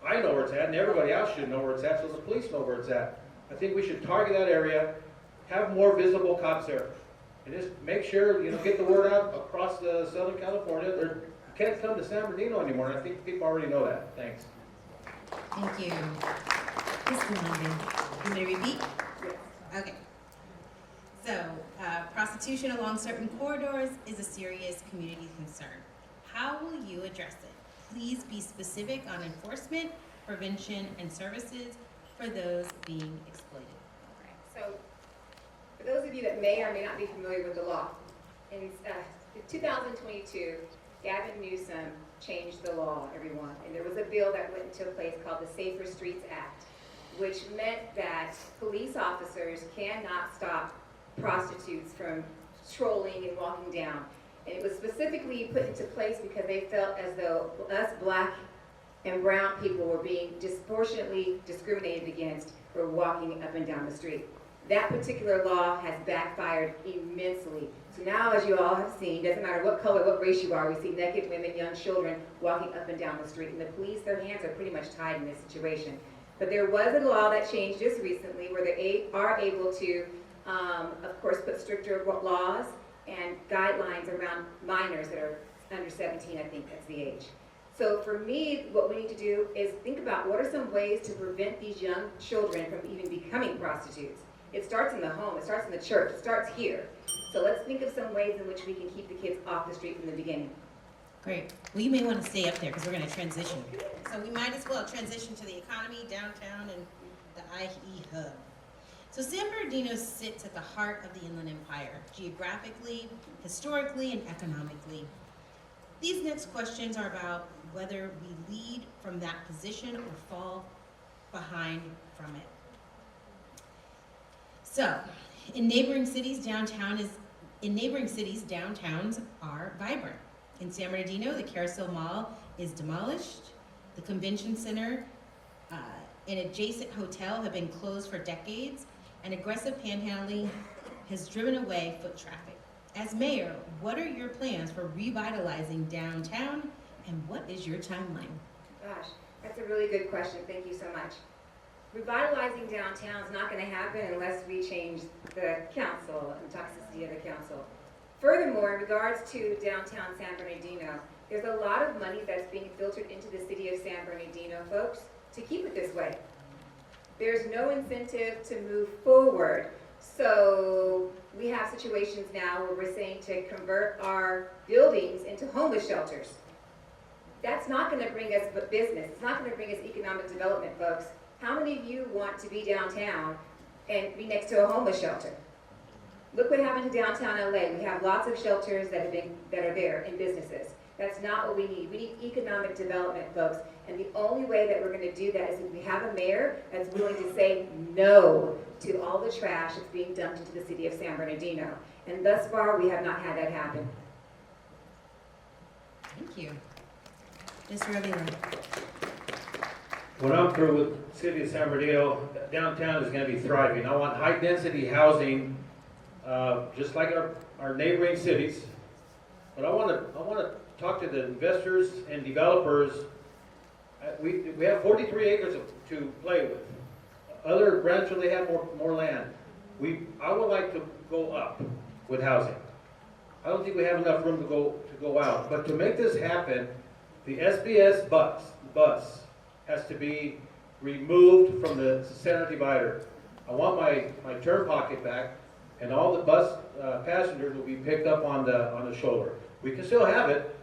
I know where it's at, and everybody else should know where it's at, so the police know where it's at. I think we should target that area, have more visible cops there, and just make sure, get the word out across Southern California. They can't come to San Bernardino anymore, and I think people already know that. Thanks. Thank you. Ms. London, you may repeat? Yes. Okay. So, prostitution along certain corridors is a serious community concern. How will you address it? Please be specific on enforcement, prevention, and services for those being exploited. Okay, so for those of you that may or may not be familiar with the law, in 2022, Gavin Newsom changed the law, everyone, and there was a bill that went into place called the Safer Streets Act, which meant that police officers cannot stop prostitutes from strolling and walking down. And it was specifically put into place because they felt as though us black and brown people were being disproportionately discriminated against for walking up and down the street. That particular law has backfired immensely. So now, as you all have seen, doesn't matter what color, what race you are, we see naked women, young children walking up and down the street. And the police, their hands are pretty much tied in this situation. But there was a law that changed just recently where they are able to, of course, put stricter laws and guidelines around minors that are under 17, I think that's the age. So for me, what we need to do is think about what are some ways to prevent these young children from even becoming prostitutes. It starts in the home, it starts in the church, it starts here. So let's think of some ways in which we can keep the kids off the street from the beginning. Great. Well, you may want to stay up there because we're going to transition. So we might as well transition to the economy, downtown, and the IE hub. So San Bernardino sits at the heart of the Inland Empire, geographically, historically, and economically. These next questions are about whether we lead from that position or fall behind from it. So, in neighboring cities, downtowns are vibrant. In San Bernardino, the Carousel Mall is demolished. The convention center and adjacent hotel have been closed for decades, and aggressive panhandling has driven away foot traffic. As mayor, what are your plans for revitalizing downtown, and what is your timeline? Gosh, that's a really good question. Thank you so much. revitalizing downtown is not going to happen unless we change the council and toxicity of the council. Furthermore, in regards to downtown San Bernardino, there's a lot of money that's being filtered into the city of San Bernardino, folks, to keep it this way. There's no incentive to move forward. So we have situations now where we're saying to convert our buildings into homeless shelters. That's not going to bring us business. It's not going to bring us economic development, folks. How many of you want to be downtown and be next to a homeless shelter? Look what happened to downtown LA. We have lots of shelters that are there in businesses. That's not what we need. We need economic development, folks. And the only way that we're going to do that is if we have a mayor that's willing to say no to all the trash that's being dumped into the city of San Bernardino. And thus far, we have not had that happen. Thank you. Mr. Avila. When I'm through with the city of San Bernardino, downtown is going to be thriving. I want high-density housing, just like our neighboring cities. But I want to talk to the investors and developers. We have 43 acres to play with. Other branches, they have more land. I would like to go up with housing. I don't think we have enough room to go out. But to make this happen, the SBS bus has to be removed from the center divider. I want my turn pocket back, and all the bus passengers will be picked up on the shoulder. We can still have it,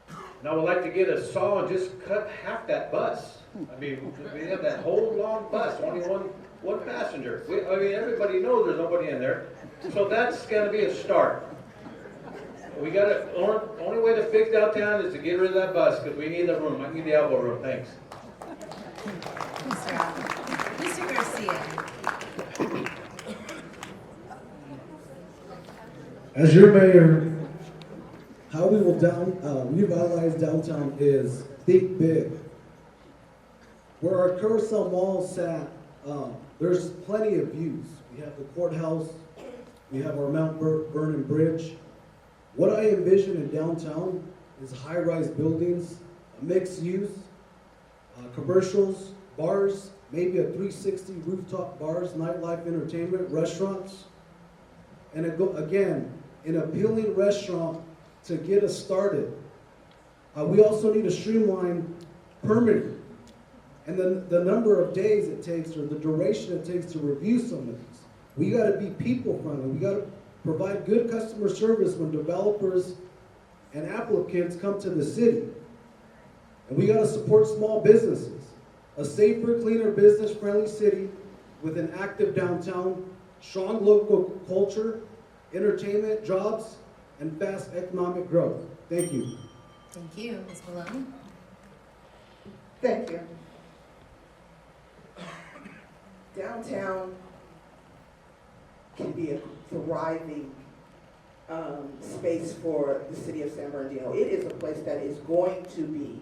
and I would like to get a saw and just cut half that bus. I mean, we have that whole long bus, only one passenger. Everybody knows there's nobody in there, so that's going to be a start. We got to. Only way to fix downtown is to get rid of that bus because we need the room. I need the elbow room. Thanks. Mr. Garcia. As your mayor, how we will revitalize downtown is think big. Where our Carousel Mall sat, there's plenty of views. We have the courthouse, we have our Mount Vernon Bridge. What I envision in downtown is high-rise buildings, mixed use, commercials, bars, maybe a 360 rooftop bars, nightlife entertainment, restaurants. And again, an appealing restaurant to get us started. We also need to streamline permitting and the number of days it takes or the duration it takes to review some of these. We got to be people friendly. We got to provide good customer service when developers and applicants come to the city. And we got to support small businesses. A safer, cleaner, business-friendly city with an active downtown, strong local culture, entertainment, jobs, and fast economic growth. Thank you. Thank you. Ms. Malone. Thank you. Downtown can be a thriving space for the city of San Bernardino. It is a place that is going to be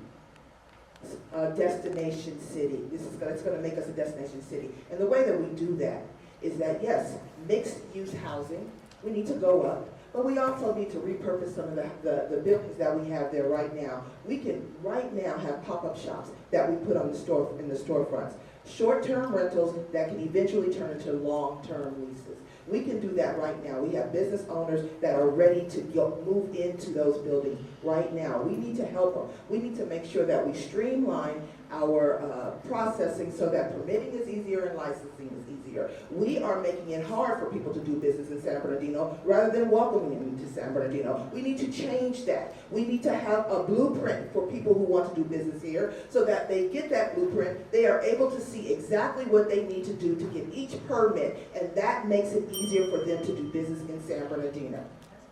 a destination city. It's going to make us a destination city. And the way that we do that is that, yes, mixed-use housing, we need to go up, but we also need to repurpose some of the buildings that we have there right now. We can right now have pop-up shops that we put on the storefronts. Short-term rentals that can eventually turn into long-term leases. We can do that right now. We have business owners that are ready to move into those buildings right now. We need to help them. We need to make sure that we streamline our processing so that permitting is easier and licensing is easier. We are making it hard for people to do business in San Bernardino rather than welcoming them to San Bernardino. We need to change that. We need to have a blueprint for people who want to do business here so that they get that blueprint. They are able to see exactly what they need to do to get each permit, and that makes it easier for them to do business in San Bernardino.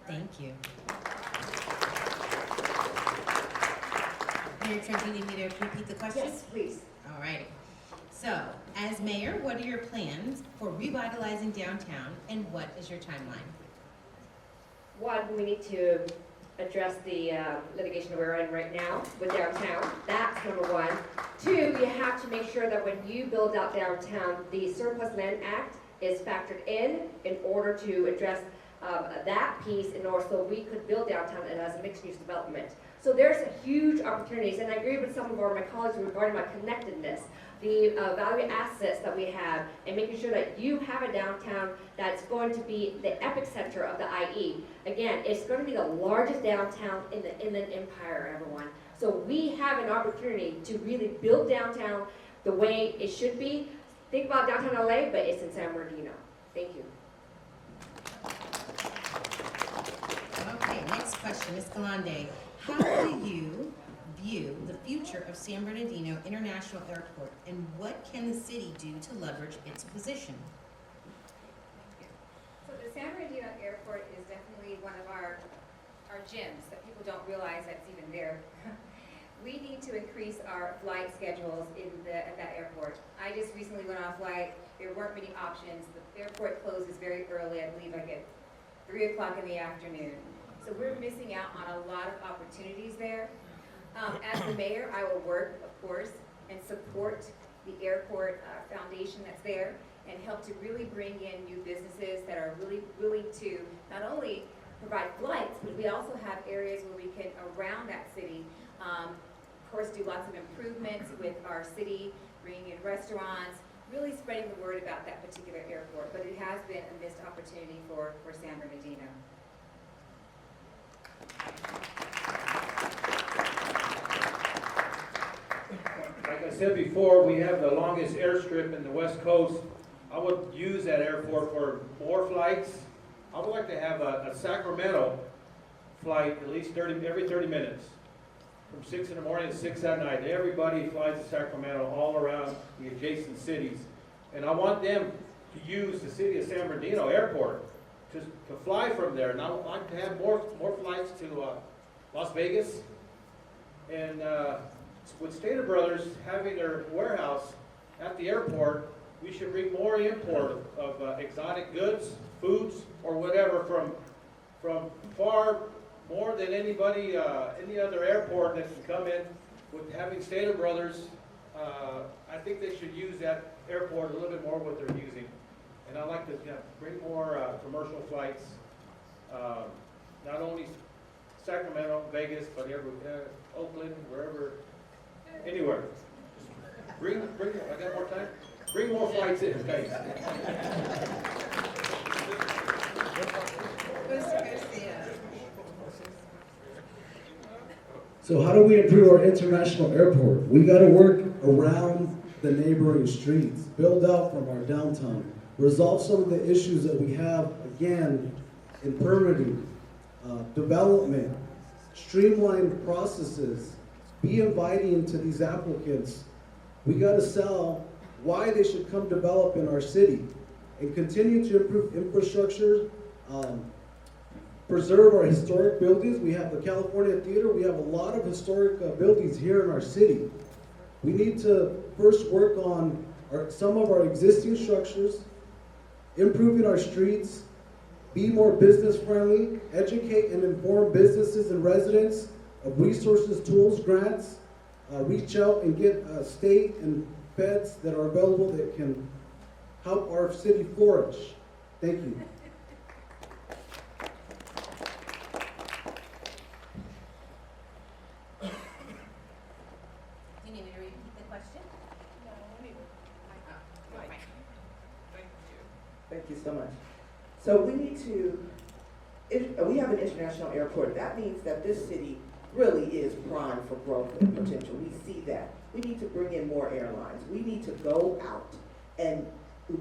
Thank you. Mayor Trent, do you need me to repeat the question? Yes, please. All righty. So, as mayor, what are your plans for revitalizing downtown, and what is your timeline? One, we need to address the litigation we're in right now with downtown. That's number one. Two, you have to make sure that when you build out downtown, the Surplus Land Act is factored in order to address that piece in order so we could build downtown as a mixed-use development. So there's huge opportunities, and I agree with some of my colleagues regarding my connectedness, the value assets that we have, and making sure that you have a downtown that's going to be the epicenter of the IE. Again, it's going to be the largest downtown in the Inland Empire, everyone. So we have an opportunity to really build downtown the way it should be. Think about downtown LA, but it's in San Bernardino. Thank you. Okay, next question, Ms. Galande. How do you view the future of San Bernardino International Airport, and what can the city do to leverage its position? So the San Bernardino Airport is definitely one of our gems that people don't realize that's even there. We need to increase our flight schedules at that airport. I just recently went on a flight. There weren't many options. The airport closes very early, I believe like at 3 o'clock in the afternoon. So we're missing out on a lot of opportunities there. As the mayor, I will work, of course, and support the airport foundation that's there and help to really bring in new businesses that are really willing to not only provide flights, but we also have areas where we can, around that city, of course, do lots of improvements with our city, bringing in restaurants, really spreading the word about that particular airport. But it has been a missed opportunity for San Bernardino. Like I said before, we have the longest airstrip in the West Coast. I would use that airport for more flights. I would like to have a Sacramento flight at least every 30 minutes. From 6 in the morning to 6 at night. Everybody flies to Sacramento all around the adjacent cities. And I want them to use the city of San Bernardino Airport to fly from there. And I would like to have more flights to Las Vegas. And with Stater Brothers having their warehouse at the airport, we should bring more import of exotic goods, foods, or whatever from far more than anybody, any other airport that can come in. With having Stater Brothers, I think they should use that airport a little bit more what they're using. And I'd like to bring more commercial flights, not only Sacramento, Vegas, but Oakland, wherever, anywhere. Bring, I got more time? Bring more flights in, thanks. So how do we improve our international airport? We got to work around the neighboring streets, build out from our downtown, resolve some of the issues that we have, again, in permitting, development, streamline processes, be inviting to these applicants. We got to sell why they should come develop in our city and continue to improve infrastructure, preserve our historic buildings. We have the California Theater. We have a lot of historic buildings here in our city. We need to first work on some of our existing structures, improving our streets, be more business friendly, educate and inform businesses and residents of resources, tools, grants, reach out and get state and feds that are available that can help our city flourish. Thank you. Do you need me to repeat the question? Thank you so much. So we need to, we have an international airport. That means that this city really is primed for growth and potential. We see that. We need to bring in more airlines. We need to go out and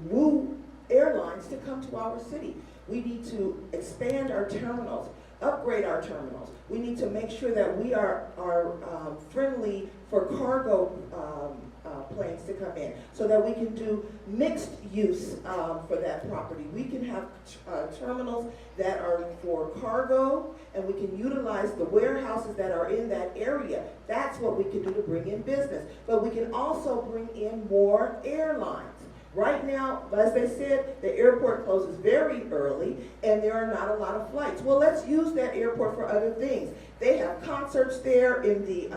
woo airlines to come to our city. We need to expand our terminals, upgrade our terminals. We need to make sure that we are friendly for cargo planes to come in, so that we can do mixed use for that property. We can have terminals that are for cargo, and we can utilize the warehouses that are in that area. That's what we can do to bring in business. But we can also bring in more airlines. Right now, as they said, the airport closes very early and there are not a lot of flights. Well, let's use that airport for other things. They have concerts there in the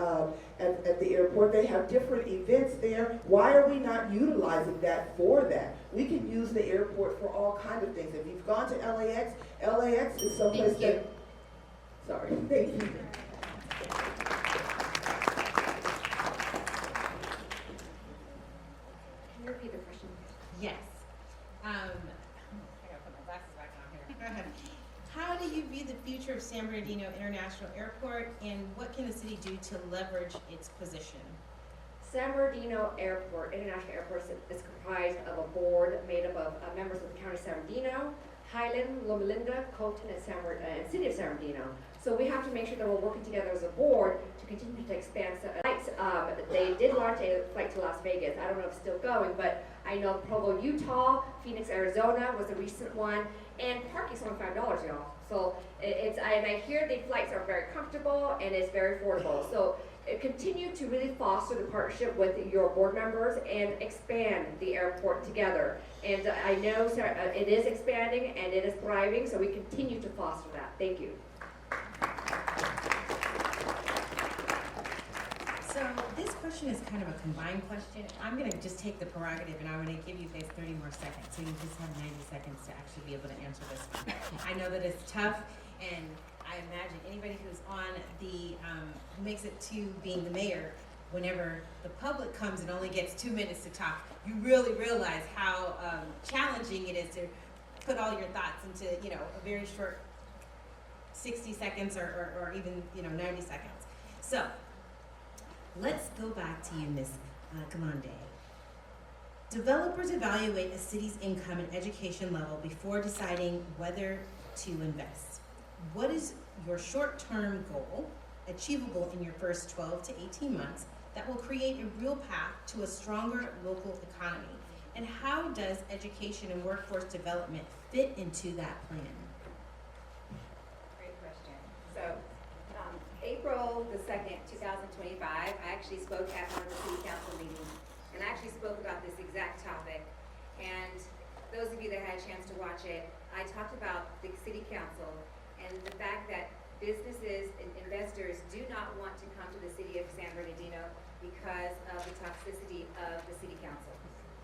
at the airport. They have different events there. Why are we not utilizing that for that? We can use the airport for all kinds of things. If you've gone to LAX, LAX is someplace that... Sorry, thank you. of San Bernardino International Airport, and what can the city do to leverage its position? San Bernardino Airport, International Airport, is comprised of a board made up of members of the County of San Bernardino, Highland, Loma Linda, Colton, and City of San Bernardino. So we have to make sure that we're working together as a board to continue to expand flights. They did launch a flight to Las Vegas. I don't know if it's still going, but I know Provo, Utah, Phoenix, Arizona was a recent one, and parking's only $5, y'all. So and I hear the flights are very comfortable and it's very affordable. So continue to really foster the partnership with your board members and expand the airport together. And I know it is expanding and it is thriving, so we continue to foster that. Thank you. So this question is kind of a combined question. I'm going to just take the prerogative and I'm going to give you guys 30 more seconds. So you just have 90 seconds to actually be able to answer this one. I know that it's tough, and I imagine anybody who's on the, who makes it to being the mayor, whenever the public comes and only gets 2 minutes to talk, you really realize how challenging it is to put all your thoughts into, a very short 60 seconds or even, 90 seconds. So let's go back to you, Ms. Gamande. Developers evaluate a city's income and education level before deciding whether to invest. What is your short-term goal, achievable in your first 12 to 18 months, that will create a real path to a stronger local economy? And how does education and workforce development fit into that plan? Great question. So, April the 2nd, 2025, I actually spoke at one of the city council meetings, and I actually spoke about this exact topic. And those of you that had a chance to watch it, I talked about the city council and the fact that businesses and investors do not want to come to the city of San Bernardino because of the toxicity of the city council.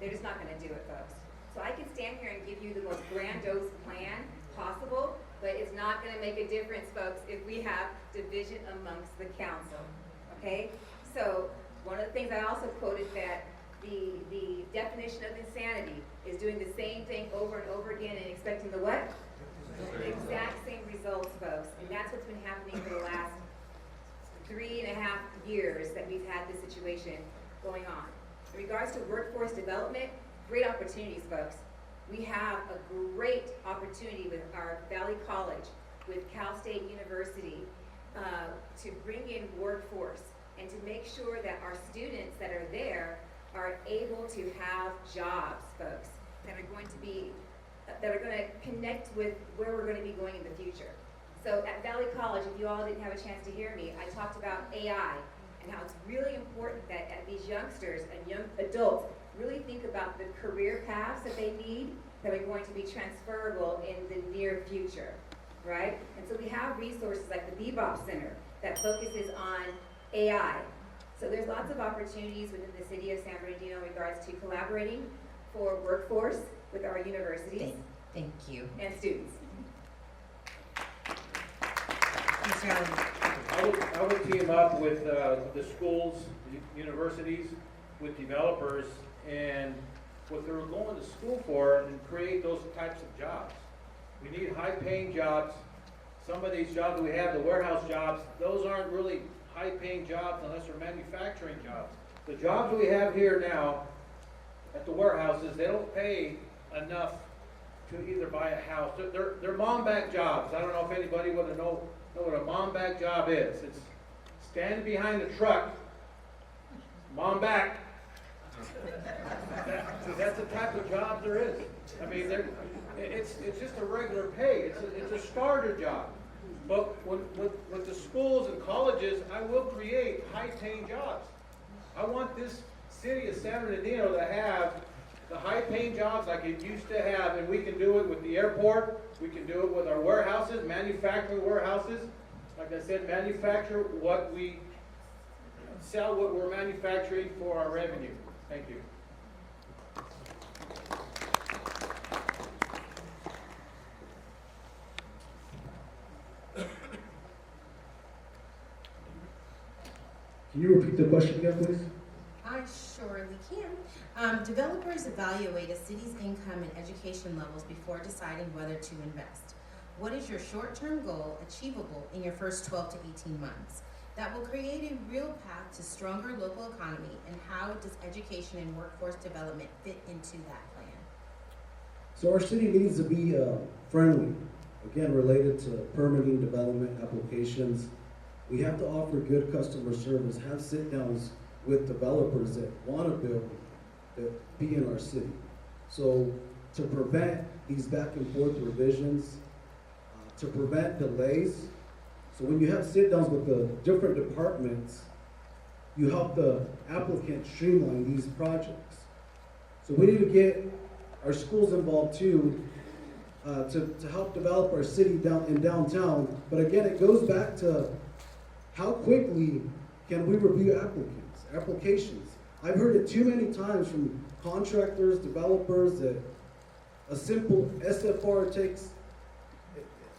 They're just not gonna do it, folks. So I can stand here and give you the most grandiose plan possible, but it's not gonna make a difference, folks, if we have division amongst the council, okay? So one of the things I also quoted that the definition of insanity is doing the same thing over and over again and expecting the what? The exact same results, folks. And that's what's been happening for the last 3.5 years that we've had this situation going on. In regards to workforce development, great opportunities, folks. We have a great opportunity with our Valley College, with Cal State University, to bring in workforce and to make sure that our students that are there are able to have jobs, folks, that are going to connect with where we're going to be going in the future. So at Valley College, if you all didn't have a chance to hear me, I talked about AI and how it's really important that these youngsters and young adults really think about the career paths that they need that are going to be transferable in the near future, right? And so we have resources like the Bebop Center that focuses on AI. So there's lots of opportunities within the city of San Bernardino in regards to collaborating for workforce with our universities. Thank you. And students. I would team up with the schools, the universities, with developers, and what they're going to school for, and create those types of jobs. We need high-paying jobs. Some of these jobs we have, the warehouse jobs, those aren't really high-paying jobs unless they're manufacturing jobs. The jobs we have here now at the warehouses, they don't pay enough to either buy a house. They're mom-back jobs. I don't know if anybody would know what a mom-back job is. It's standing behind the truck, mom back. That's the type of job there is. I mean, it's just a regular pay. It's a starter job. But with the schools and colleges, I will create high-paying jobs. I want this city of San Bernardino to have the high-paying jobs like it used to have, and we can do it with the airport. We can do it with our warehouses, manufacturing warehouses. Like I said, manufacture what we sell, what we're manufacturing for our revenue. Thank you. Can you repeat the question again, please? I surely can. Developers evaluate a city's income and education levels before deciding whether to invest. What is your short-term goal achievable in your first 12 to 18 months that will create a real path to stronger local economy, and how does education and workforce development fit into that plan? So our city needs to be friendly, again, related to permitting development applications. We have to offer good customer service, have sit-downs with developers that want to build, that be in our city. So to prevent these back and forth revisions, to prevent delays, so when you have sit-downs with the different departments, you help the applicant streamline these projects. So we need to get our schools involved too, to help develop our city in downtown. But again, it goes back to how quickly can we review applications. I've heard it too many times from contractors, developers, that a simple SFR takes,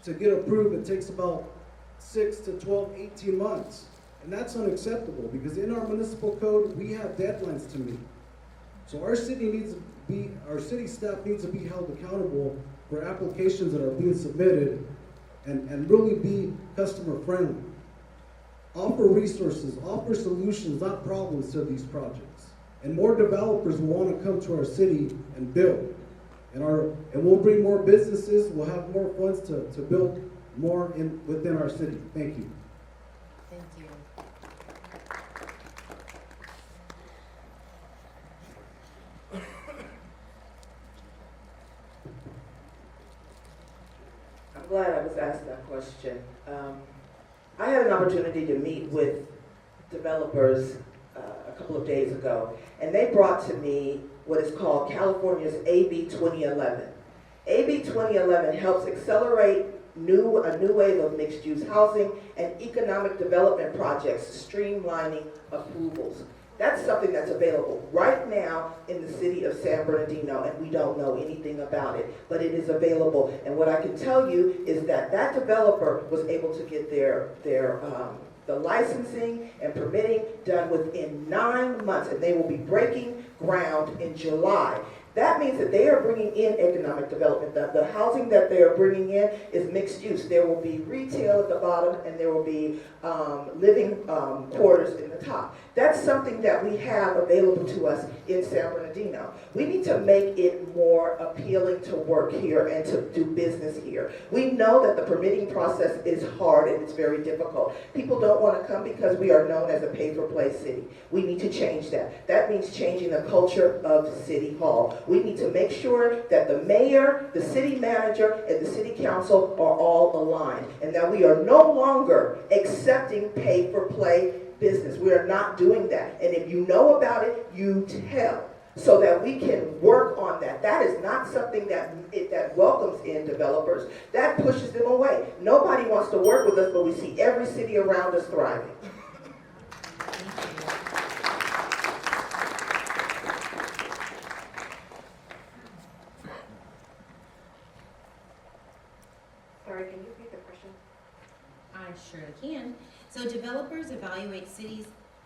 to get approved, it takes about 6 to 12, 18 months. And that's unacceptable, because in our municipal code, we have deadlines to meet. So our city staff needs to be held accountable for applications that are being submitted, and really be customer friendly. Offer resources, offer solutions, not problems to these projects. And more developers will want to come to our city and build. And we'll bring more businesses, we'll have more funds to build more within our city. Thank you. Thank you. I'm glad I was asked that question. I had an opportunity to meet with developers a couple of days ago, and they brought to me what is called California's AB 2011. AB 2011 helps accelerate a new wave of mixed-use housing and economic development projects, streamlining approvals. That's something that's available right now in the city of San Bernardino, and we don't know anything about it, but it is available. And what I can tell you is that that developer was able to get the licensing and permitting done within 9 months, and they will be breaking ground in July. That means that they are bringing in economic development. The housing that they are bringing in is mixed use. There will be retail at the bottom, and there will be living quarters in the top. That's something that we have available to us in San Bernardino. We need to make it more appealing to work here and to do business here. We know that the permitting process is hard and it's very difficult. People don't want to come because we are known as a pay-for-play city. We need to change that. That means changing the culture of City Hall. We need to make sure that the mayor, the city manager, and the city council are all aligned, and that we are no longer accepting pay-for-play business. We are not doing that. And if you know about it, you tell, so that we can work on that. That is not something that welcomes in developers. That pushes them away. Nobody wants to work with us, but we see every city around us thriving. Sorry, can you repeat the question? I surely can. So developers evaluate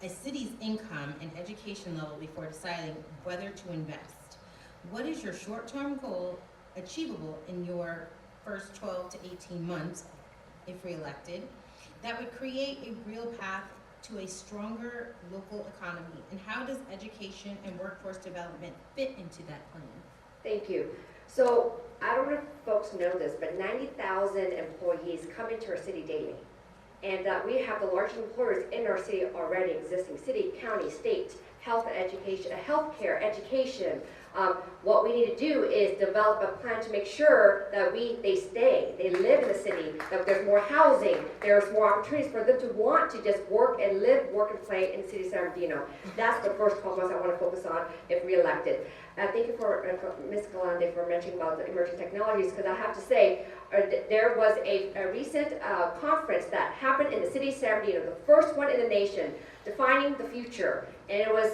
a city's income and education level before deciding whether to invest. What is your short-term goal achievable in your first 12 to 18 months, if reelected, that would create a real path to a stronger local economy? And how does education and workforce development fit into that plan? Thank you. So I don't know if folks know this, but 90,000 employees come into our city daily. And we have the largest employers in our city already existing: city, county, state, health and education, healthcare, education. What we need to do is develop a plan to make sure that they stay, they live in the city, that there's more housing, there's more opportunities for them to want to just work and live, work and play in the city of San Bernardino. That's the first 12 months I want to focus on if reelected. Thank you for Ms. Galante for mentioning about the emerging technologies, because I have to say, there was a recent conference that happened in the city of San Bernardino, the first one in the nation, defining the future. And it was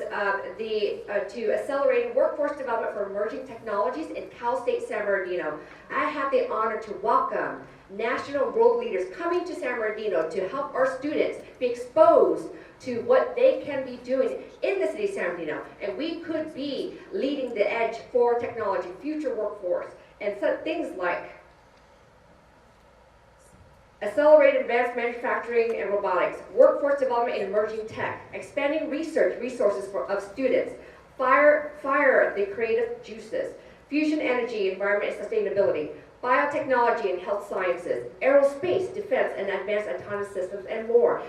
to accelerate workforce development for emerging technologies in Cal State San Bernardino. I have the honor to welcome national world leaders coming to San Bernardino to help our students be exposed to what they can be doing in the city of San Bernardino. And we could be leading the edge for technology, future workforce, and so things like accelerated advanced manufacturing and robotics, workforce development and emerging tech, expanding research resources of students, fire the creative juices, fusion energy, environment and sustainability, biotechnology and health sciences, aerospace, defense, and advanced autonomous systems, and more.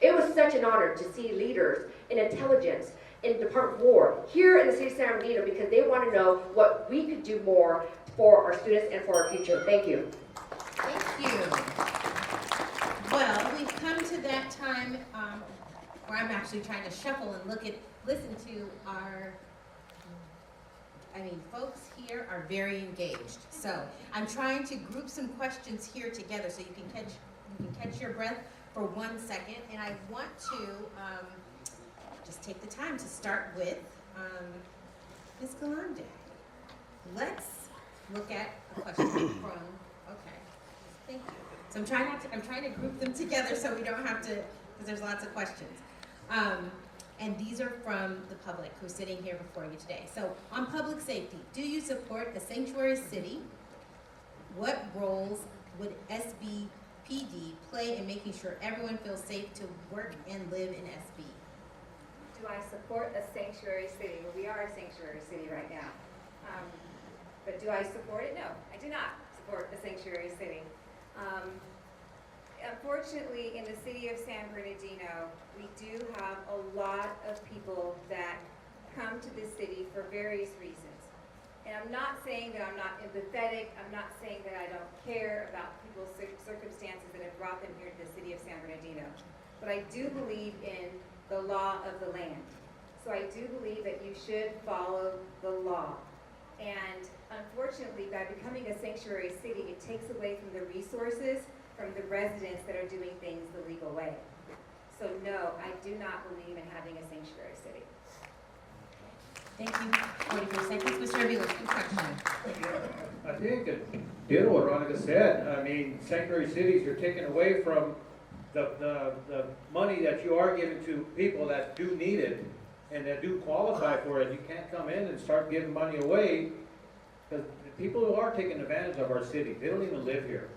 It was such an honor to see leaders in intelligence, in the Department of War, here in the city of San Bernardino, because they want to know what we could do more for our students and for our future. Thank you. Thank you. Well, we've come to that time where I'm actually trying to shuffle and listen to folks here are very engaged. So I'm trying to group some questions here together so you can catch your breath for 1 second. And I want to just take the time to start with Ms. Galande. Let's look at a question from, okay, thank you. So I'm trying to group them together so we don't have to, because there's lots of questions. And these are from the public who's sitting here before you today. So on public safety, do you support a sanctuary city? What roles would SBPD play in making sure everyone feels safe to work and live in SB? Do I support a sanctuary city? Well, we are a sanctuary city right now. But do I support it? No, I do not support a sanctuary city. Unfortunately, in the city of San Bernardino, we do have a lot of people that come to this city for various reasons. And I'm not saying that I'm not empathetic. I'm not saying that I don't care about people's circumstances that have brought them here to the city of San Bernardino. But I do believe in the law of the land. So I do believe that you should follow the law. And unfortunately, by becoming a sanctuary city, it takes away from the resources from the residents that are doing things the legal way. So no, I do not believe in having a sanctuary city. Thank you. 44 seconds. Mr. Avila, good question. I think it did what Veronica said. I mean, sanctuary cities, you're taking away from the money that you are giving to people that do need it and that do qualify for it. You can't come in and start giving money away, because the people who are taking advantage of our city, they don't even live here.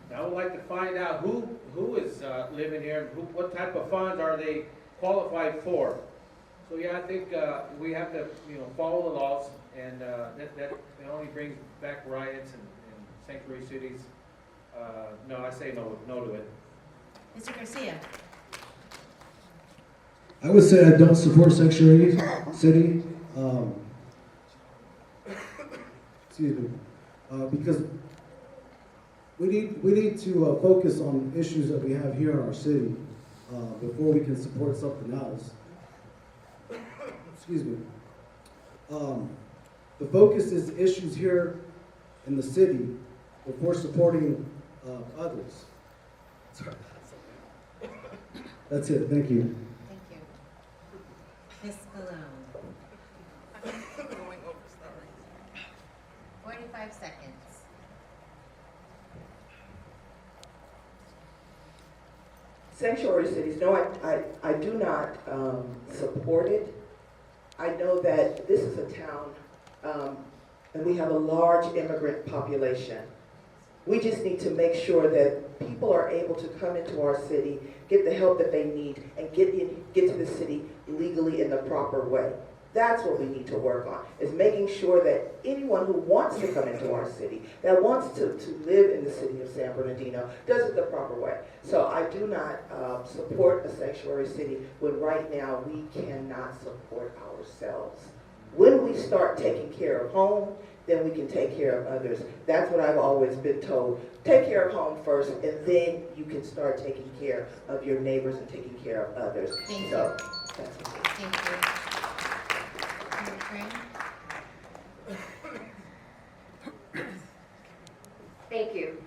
Now, I would like to find out who is living here, and what type of funds are they qualified for. So yeah, I think we have to, follow the laws, and that only brings back riots and sanctuary cities. No, I say no to it. Mr. Garcia. I would say I don't support sanctuary city. Excuse me, because we need to focus on issues that we have here in our city before we can support something else. Excuse me. The focus is issues here in the city before supporting others. Sorry. That's it. Thank you. Thank you. Ms. Malone. 45 seconds. Sanctuary cities, no, I do not support it. I know that this is a town, and we have a large immigrant population. We just need to make sure that people are able to come into our city, get the help that they need, and get to the city legally in the proper way. That's what we need to work on, is making sure that anyone who wants to come into our city, that wants to live in the city of San Bernardino, does it the proper way. So I do not support a sanctuary city when right now we cannot support ourselves. When we start taking care of home, then we can take care of others. That's what I've always been told. Take care of home first, and then you can start taking care of your neighbors and taking care of others. Thank you. That's it. Thank you. Thank you.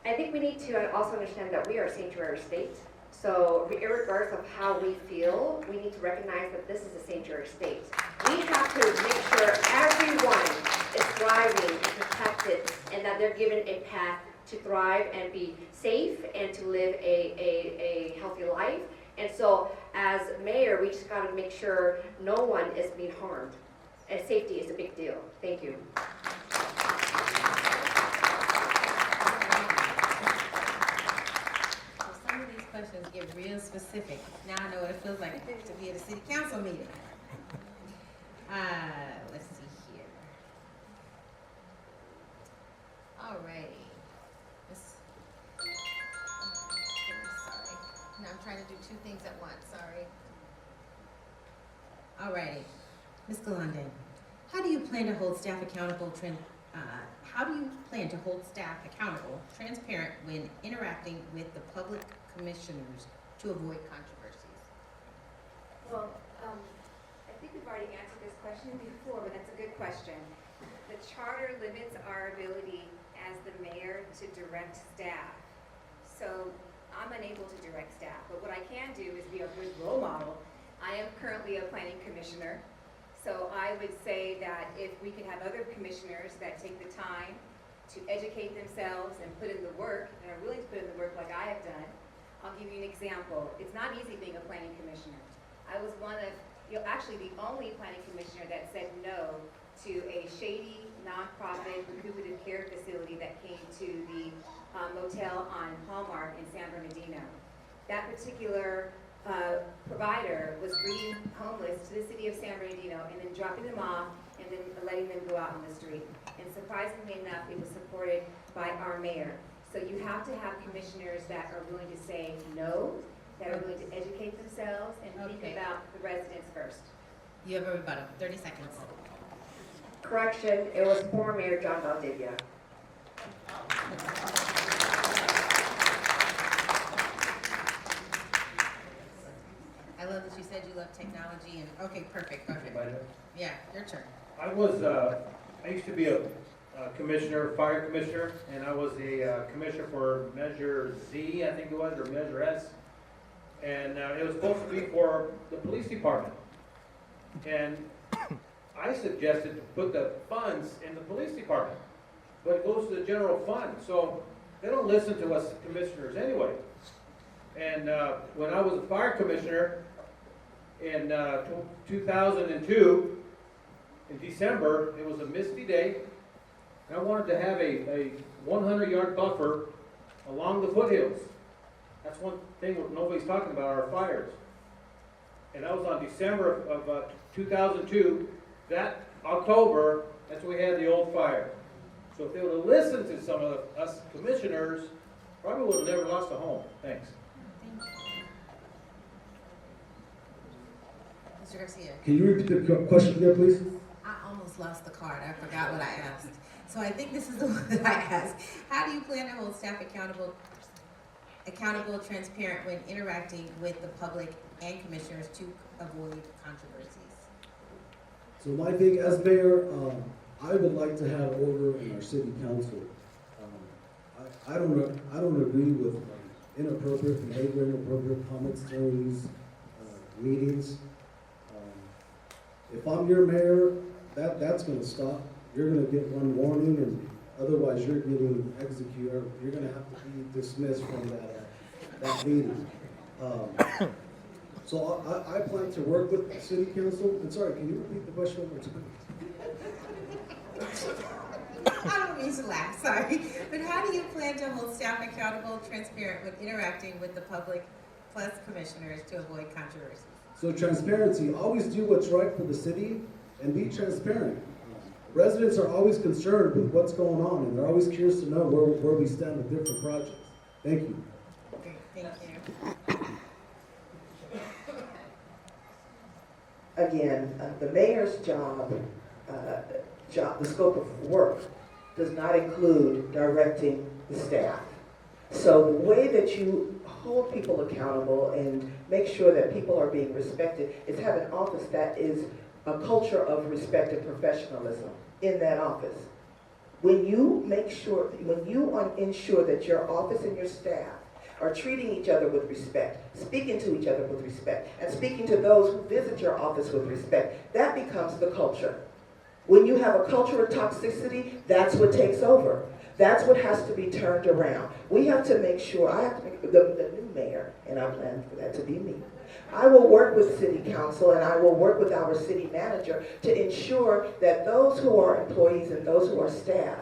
I think we need to also understand that we are a sanctuary state. So regardless of how we feel, we need to recognize that this is a sanctuary state. We have to make sure everyone is thriving and protected, and that they're given a path to thrive and be safe and to live a healthy life. And so as mayor, we just got to make sure no one is being harmed. And safety is a big deal. Thank you. questions get real specific. Now I know what it feels like to be at a city council meeting. Let's see here. Alrighty. Sorry. Now I'm trying to do two things at once, sorry. Alrighty. Ms. Galande, how do you plan to hold staff accountable, transparent when interacting with the public commissioners to avoid controversies? Well, I think we've already answered this question before, but that's a good question. The charter limits our ability as the mayor to direct staff. So I'm unable to direct staff, but what I can do is be a good role model. I am currently a planning commissioner, so I would say that if we could have other commissioners that take the time to educate themselves and put in the work, and are willing to put in the work like I have done. I'll give you an example. It's not easy being a planning commissioner. I was one of, actually the only planning commissioner that said no to a shady, nonprofit, recuperative care facility that came to the motel on Hallmark in San Bernardino. That particular provider was bringing homeless to the city of San Bernardino and then dropping them off and then letting them go out on the street. And surprisingly enough, it was supported by our mayor. So you have to have commissioners that are willing to say no, that are willing to educate themselves and think about the residents first. You have a rebuttal, 30 seconds. Correction, it was former Mayor John Valdivia. I love that you said you love technology and, okay, perfect. Yeah, your turn. I used to be a commissioner, fire commissioner, and I was a commissioner for Measure Z, I think it was, or Measure S. And it was supposed to be for the police department. And I suggested to put the funds in the police department, but it goes to the general fund, so they don't listen to us commissioners anyway. And when I was a fire commissioner in 2002, in December, it was a misty day, and I wanted to have a 100-yard buffer along the foothills. That's one thing that nobody's talking about, our fires. And that was on December of 2002. That October, that's when we had the old fire. So if they would have listened to some of us commissioners, probably would have never lost a home. Thanks. Mr. Garcia. Can you repeat the question again, please? I almost lost the card. I forgot what I asked. So I think this is the one that I asked. How do you plan to hold staff accountable, transparent when interacting with the public and commissioners to avoid controversies? So my thing as mayor, I would like to have order in our city council. I don't agree with inappropriate behavior, inappropriate comments during these meetings. If I'm your mayor, that's going to stop. You're going to get one warning, and otherwise you're getting executed. You're going to have to be dismissed from that meeting. So I plan to work with the city council. And sorry, can you repeat the question one more time? I don't mean to laugh, sorry. But how do you plan to hold staff accountable, transparent when interacting with the public plus commissioners to avoid controversies? So transparency, always do what's right for the city and be transparent. Residents are always concerned with what's going on, and they're always curious to know where we stand with different projects. Thank you. Okay, thank you. Again, the mayor's job, the scope of work does not include directing the staff. So the way that you hold people accountable and make sure that people are being respected is have an office that is a culture of respect and professionalism in that office. When you ensure that your office and your staff are treating each other with respect, speaking to each other with respect, and speaking to those who visit your office with respect, that becomes the culture. When you have a culture of toxicity, that's what takes over. That's what has to be turned around. We have to make sure, the new mayor, and I plan for that to be me, I will work with city council and I will work with our city manager to ensure that those who are employees and those who are staff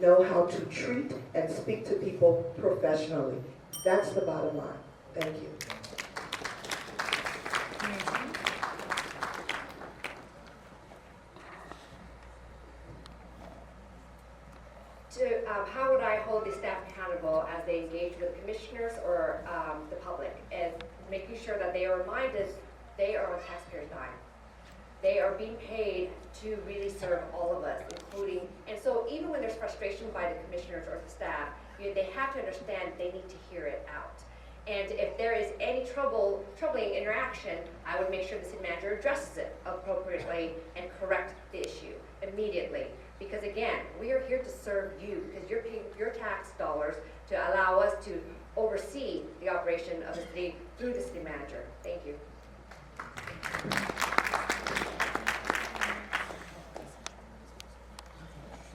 know how to treat and speak to people professionally. That's the bottom line. Thank you. How would I hold the staff accountable as they engage with commissioners or the public? And making sure that they are reminded they are on taxpayers' dime. They are being paid to really serve all of us, including, and so even when there's frustration by the commissioners or the staff, they have to understand they need to hear it out. And if there is any troubling interaction, I would make sure the city manager addresses it appropriately and correct the issue immediately. Because again, we are here to serve you because you're paying your tax dollars to allow us to oversee the operation of the city through the city manager. Thank you.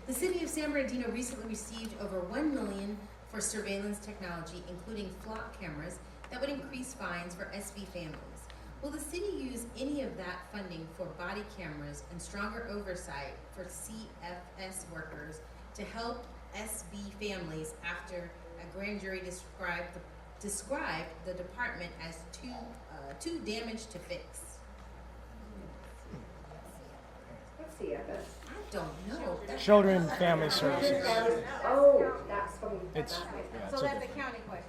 The city of San Bernardino recently received over $1 million for surveillance technology, including flock cameras that would increase fines for SB families. Will the city use any of that funding for body cameras and stronger oversight for CFS workers to help SB families after a grand jury described the department as too damaged to fix? What's CFS? I don't know. Children and Family Services. Oh, that's from. It's, So that's a county question.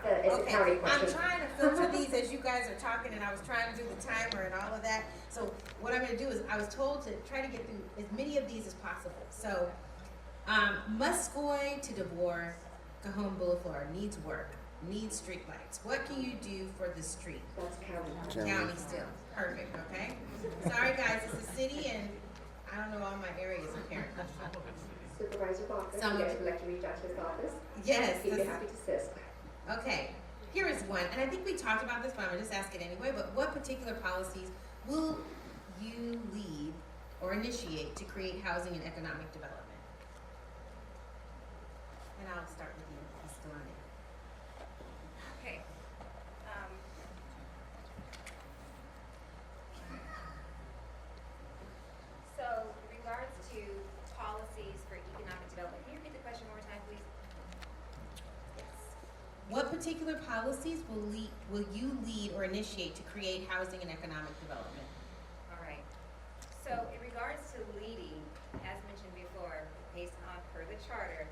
It's a county question. I'm trying to filter these as you guys are talking, and I was trying to do the timer and all of that. So what I'm going to do is, I was told to try to get through as many of these as possible. So, Muscoy to DeVore, Cajon Boulevard needs work, needs street lights. What can you do for the street? That's county. County still. Perfect, okay? Sorry guys, it's a city and I don't know all my areas apparently. Supervisor Bachman, Some you of guys you- would like to reach out to his office? Yes. He'd be this- happy to assist. Okay, here is one, and I think we talked about this, but I'm gonna just ask it anyway, but what particular policies will you lead or initiate to create housing and economic development? And I'll start with you, Ms. Delaney. Okay. So, in regards to policies for economic development, can you repeat the question one more time, please? What particular policies will you lead or initiate to create housing and economic development? All right. So, in regards to leading, as mentioned before, based on per the charter,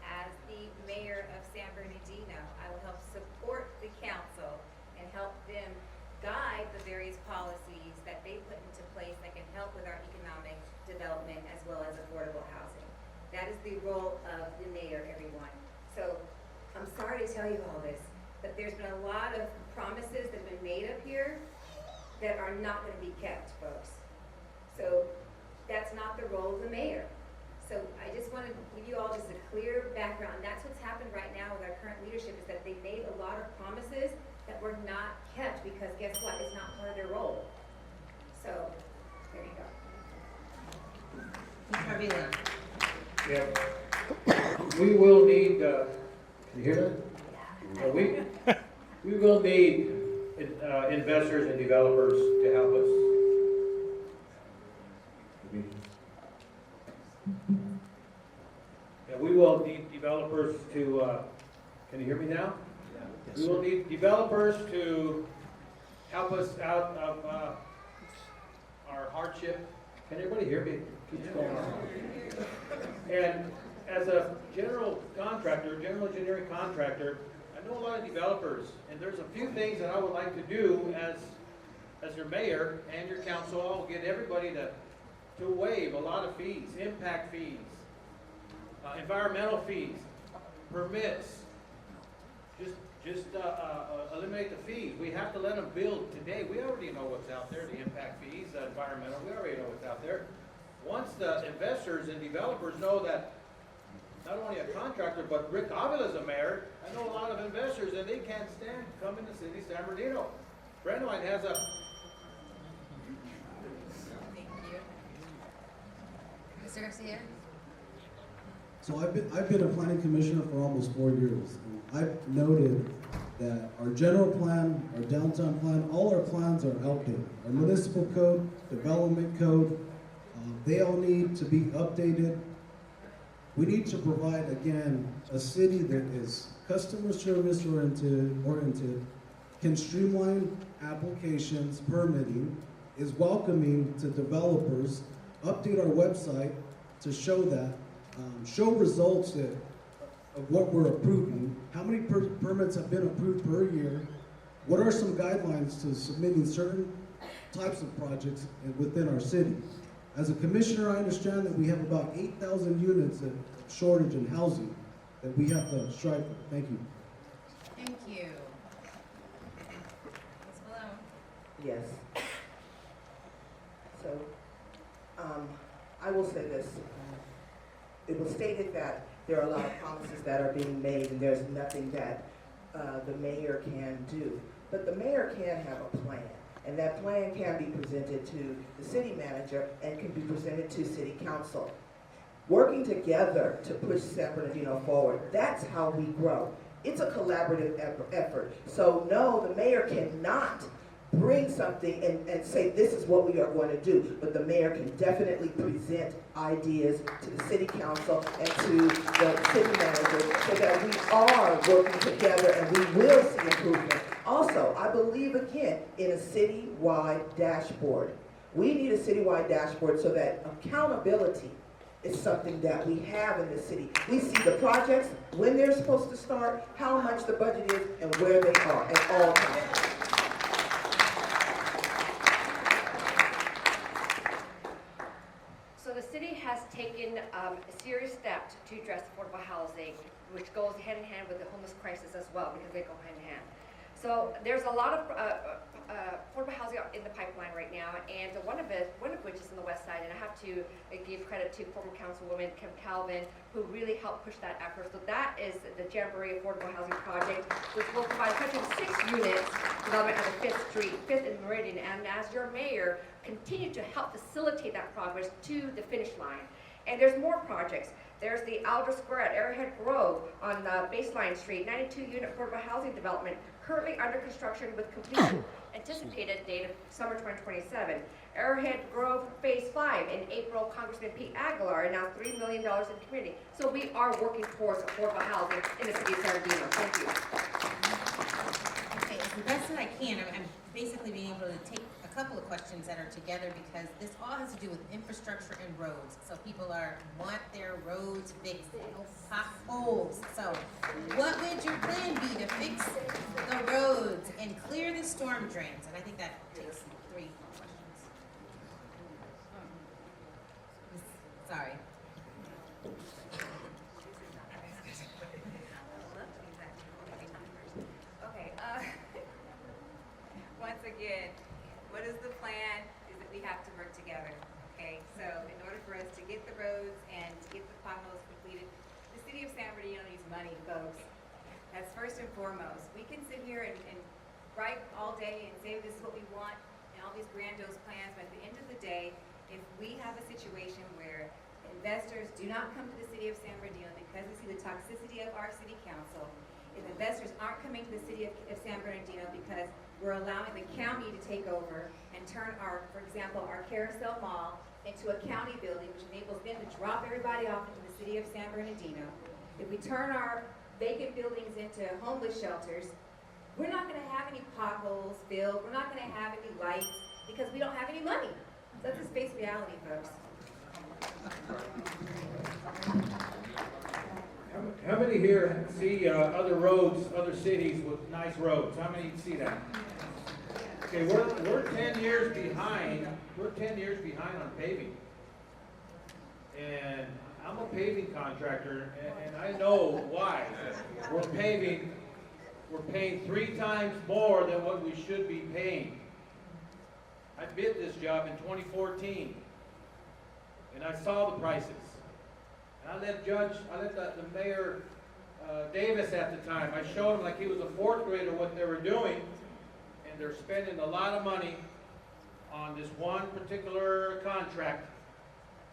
as the mayor of San Bernardino, I will help support the council and help them guide the various policies that they put into place that can help with our economic development as well as affordable housing. That is the role of the mayor, everyone. So I'm sorry to tell you all this, but there's been a lot of promises that have been made up here that are not going to be kept, folks. So that's not the role of the mayor. So I just want to give you all just a clear background. And that's what's happened right now with our current leadership is that they made a lot of promises that were not kept because guess what? It's not part of their role. So there you go. Ms. Carvilla. Yeah. We will need, can you hear that? We will need investors and developers to help us. Yeah, we will need developers to, can you hear me now? We will need developers to help us out of our hardship. Can everybody hear me? Keeps going on. And as a general engineering contractor, I know a lot of developers, and there's a few things that I would like to do as your mayor and your council. I'll get everybody to waive a lot of fees, impact fees, environmental fees, permits. Just eliminate the fees. We have to let them build today. We already know what's out there, the impact fees, the environmental, we already know what's out there. Once the investors and developers know that not only a contractor, but Rick Avila's a mayor, I know a lot of investors and they can't stand coming to city San Bernardino. Brandywine has a Thank you. Mr. Garcia? So I've been a planning commissioner for almost 4 years. And I've noted that our general plan, our downtown plan, all our plans are outdated. Our municipal code, development code, they all need to be updated. We need to provide, again, a city that is customer service oriented, can streamline applications, permitting, is welcoming to developers, update our website to show that, show results of what we're approving, how many permits have been approved per year, what are some guidelines to submitting certain types of projects within our city. As a commissioner, I understand that we have about 8,000 units of shortage in housing that we have to strive for. Thank you. Thank you. Ms. Malone? Yes. So, I will say this. It was stated that there are a lot of promises that are being made and there's nothing that the mayor can do. But the mayor can have a plan. And that plan can be presented to the city manager and can be presented to city council. Working together to push San Bernardino forward, that's how we grow. It's a collaborative effort. So no, the mayor cannot bring something and say this is what we are going to do, but the mayor can definitely present ideas to the city council and to the city manager so that we are working together and we will see improvement. Also, I believe again in a citywide dashboard. We need a citywide dashboard so that accountability is something that we have in the city. We see the projects, when they're supposed to start, how much the budget is, and where they are at all times. So the city has taken a serious step to address affordable housing, which goes hand in hand with the homeless crisis as well, because they go hand in hand. So there's a lot of affordable housing in the pipeline right now, and one of which is on the west side, and I have to give credit to former Councilwoman Kim Calvin, who really helped push that effort. So that is the Jamboree Affordable Housing Project, which will provide 106 units development on the 5th Street, 5th and Meridian, and as your mayor, continue to help facilitate that progress to the finish line. And there's more projects. There's the Alder Square at Arrowhead Grove on Baseline Street, 92-unit affordable housing development, currently under construction with completion anticipated date of summer 2027. Arrowhead Grove Phase 5 in April, Congressman Pete Aguilar announced $3 million in community. So we are working towards affordable housing in the city of San Bernardino. Thank you. Okay, as the best that I can, I'm basically being able to take a couple of questions that are together because this all has to do with infrastructure and roads. So people want their roads fixed, no potholes. So what would your plan be to fix the roads and clear the storm drains? And I think that takes 3 questions. Sorry. Okay, once again, what is the plan is that we have to work together, okay? So in order for us to get the roads and to get the potholes completed, the city of San Bernardino needs money, folks. That's first and foremost. We can sit here and write all day and say this is what we want and all these grandiose plans, but at the end of the day, if we have a situation where investors do not come to the city of San Bernardino because we see the toxicity of our city council, if investors aren't coming to the city of San Bernardino because we're allowing the county to take over and turn our, for example, our Carousel Mall into a county building, which enables them to drop everybody off into the city of San Bernardino. If we turn our vacant buildings into homeless shelters, we're not gonna have any potholes filled, we're not gonna have any lights because we don't have any money. That's just face reality, folks. How many here see other roads, other cities with nice roads? How many see that? Okay, we're 10 years behind. We're 10 years behind on paving. And I'm a paving contractor, and I know why. We're paying 3 times more than what we should be paying. I bid this job in 2014, and I saw the prices. And I let the mayor, Davis at the time, I showed him like he was a 4th grader what they were doing, and they're spending a lot of money on this one particular contract.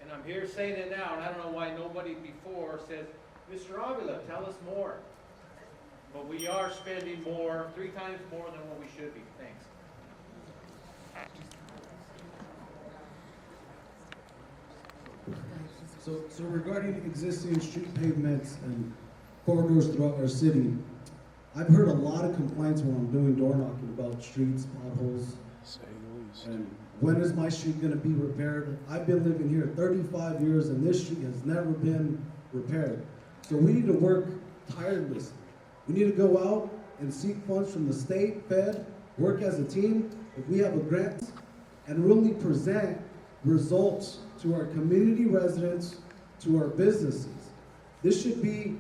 And I'm here saying it now, and I don't know why nobody before says, Mr. Avila, tell us more. But we are spending more, 3 times more than what we should be. Thanks. So regarding existing street pavements and corridors throughout our city, I've heard a lot of complaints when I'm doing door knocking about streets, potholes, and when is my street gonna be repaired? I've been living here 35 years and this street has never been repaired. So we need to work tirelessly. We need to go out and seek funds from the state, Fed, work as a team. If we have a grant, and really present results to our community residents, to our businesses. This should be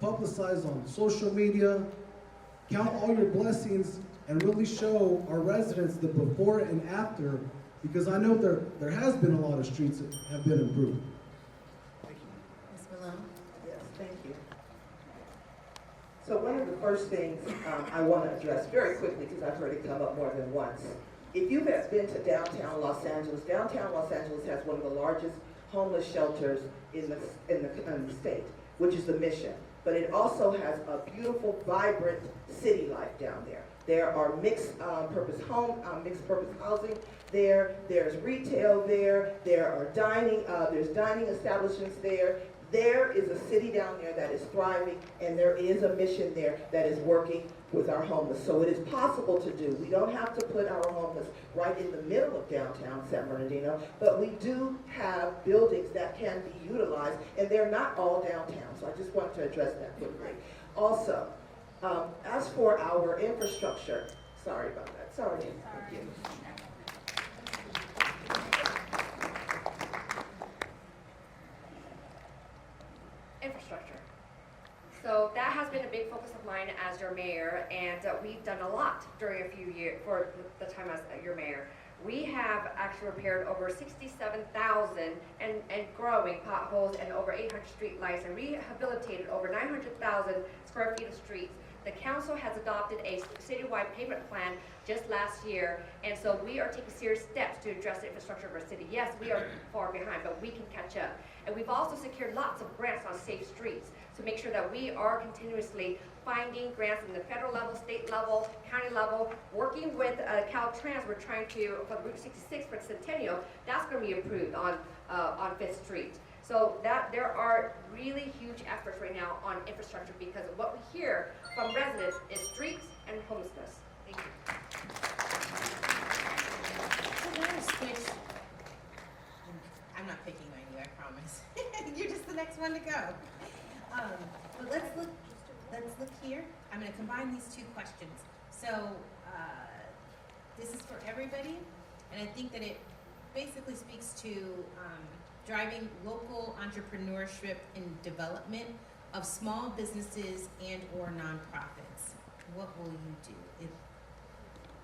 publicized on social media. Count all your blessings and really show our residents the before and after, because I know there has been a lot of streets that have been improved. Ms. Malone? Yes, thank you. So one of the first things I want to address very quickly, because I've heard it come up more than once. If you've been to downtown Los Angeles has one of the largest homeless shelters in the state, which is the Mission. But it also has a beautiful, vibrant city life down there. There are mixed purpose housing there. There's retail there. There are there's dining establishments there. There is a city down there that is thriving, and there is a mission there that is working with our homeless. So it is possible to do. We don't have to put our homeless right in the middle of downtown San Bernardino, but we do have buildings that can be utilized, and they're not all downtown. So I just want to address that quickly. Also, as for our infrastructure, sorry about that. Sorry. Thank you. Infrastructure. So that has been a big focus of mine as your mayor, and we've done a lot during a few years, for the time as your mayor. We have actually repaired over 67,000 and growing potholes and over 800 street lights and rehabilitated over 900,000 square feet of streets. The council has adopted a citywide pavement plan just last year, and so we are taking serious steps to address the infrastructure of our city. Yes, we are far behind, but we can catch up. And we've also secured lots of grants on safe streets to make sure that we are continuously finding grants in the federal level, state level, county level, working with Caltrans. We're trying to, for the Route 66 for the Centennial, that's going to be approved on 5th Street. So that there are really huge efforts right now on infrastructure, because what we hear from residents is streets and homelessness. Thank you. So now switch. I'm not picking on you, I promise. You're just the next one to go. But let's look here. I'm going to combine these two questions. So this is for everybody, and I think that it basically speaks to driving local entrepreneurship and development of small businesses and or nonprofits. What will you do?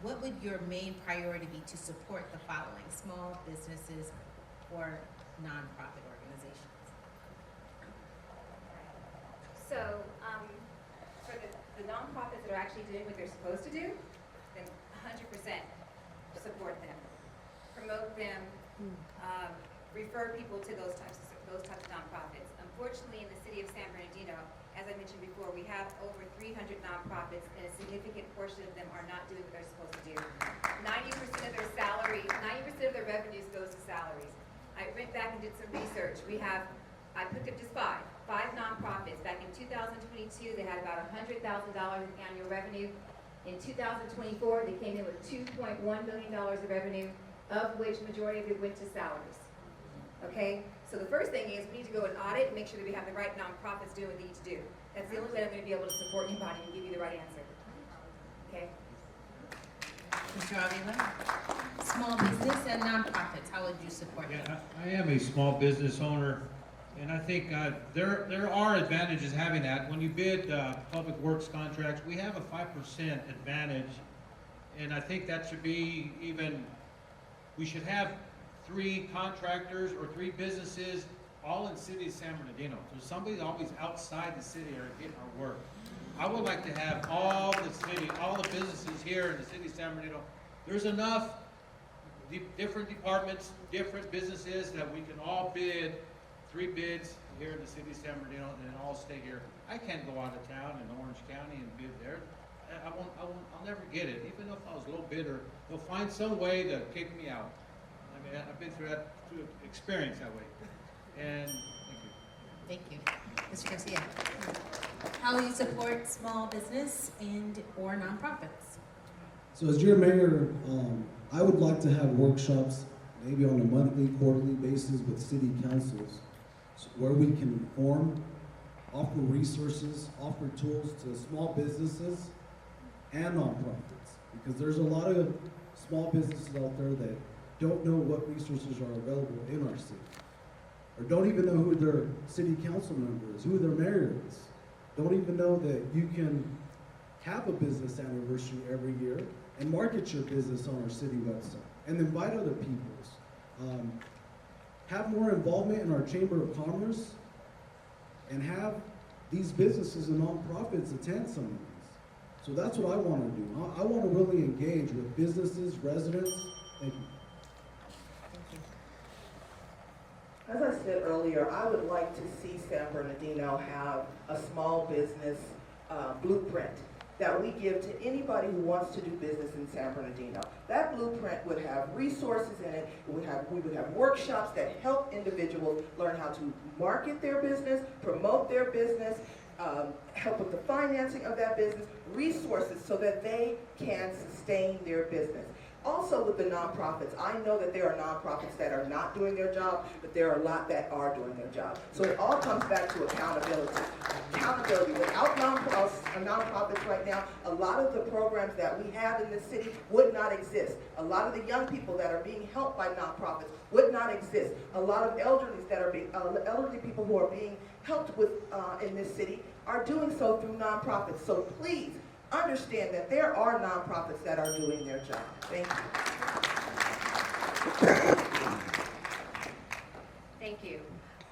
What would your main priority be to support the following small businesses or nonprofit organizations? So, for the nonprofits that are actually doing what they're supposed to do, then 100% support them, promote them, refer people to those types of nonprofits. Unfortunately, in the city of San Bernardino, as I mentioned before, we have over 300 nonprofits, and a significant portion of them are not doing what they're supposed to do. 90% of their salary, 90% of their revenues goes to salaries. I went back and did some research. I picked up just five nonprofits. Back in 2022, they had about $100,000 in annual revenue. In 2024, they came in with $2.1 million of revenue, of which majority of it went to salaries. Okay? So the first thing is we need to go and audit and make sure that we have the right nonprofits doing what they need to do. That's the only way I'm going to be able to support anybody and give you the right answer. Okay? Mr. Avila, small business and nonprofits, how would you support them? Yeah, I am a small business owner, and I think there are advantages having that. When you bid public works contracts, we have a 5% advantage, and I think that should be we should have 3 contractors or 3 businesses all in the city of San Bernardino. So somebody's always outside the city are getting our work. I would like to have all the businesses here in the city of San Bernardino. There's enough different departments, different businesses that we can all bid 3 bids here in the city of San Bernardino and then all stay here. I can't go out of town in Orange County and bid there. I'll never get it. Even if I was a low bidder, they'll find some way to kick me out. I mean, I've been through experience that way. And thank you. Thank you. Mr. Garcia, how will you support small business and or nonprofits? So as your mayor, I would like to have workshops, maybe on a monthly, quarterly basis with city councils, where we can inform, offer resources, offer tools to small businesses and nonprofits. Because there's a lot of small businesses out there that don't know what resources are available in our city, or don't even know who their city council member is, who their mayor is. Don't even know that you can have a business anniversary every year and market your business on our city website and invite other peoples. Have more involvement in our Chamber of Commerce and have these businesses and nonprofits attend some of these. So that's what I want to do. I want to really engage with businesses, residents. Thank you. As I said earlier, I would like to see San Bernardino have a small business blueprint that we give to anybody who wants to do business in San Bernardino. That blueprint would have resources in it. We would have workshops that help individuals learn how to market their business, promote their business, help with the financing of that business, resources so that they can sustain their business. Also with the nonprofits, I know that there are nonprofits that are not doing their job, but there are a lot that are doing their job. So it all comes back to accountability. Accountability. Without nonprofits right now, a lot of the programs that we have in this city would not exist. A lot of the young people that are being helped by nonprofits would not exist. A lot of elderly people who are being helped with in this city are doing so through nonprofits. So please, understand that there are nonprofits that are doing their job. Thank you. Thank you.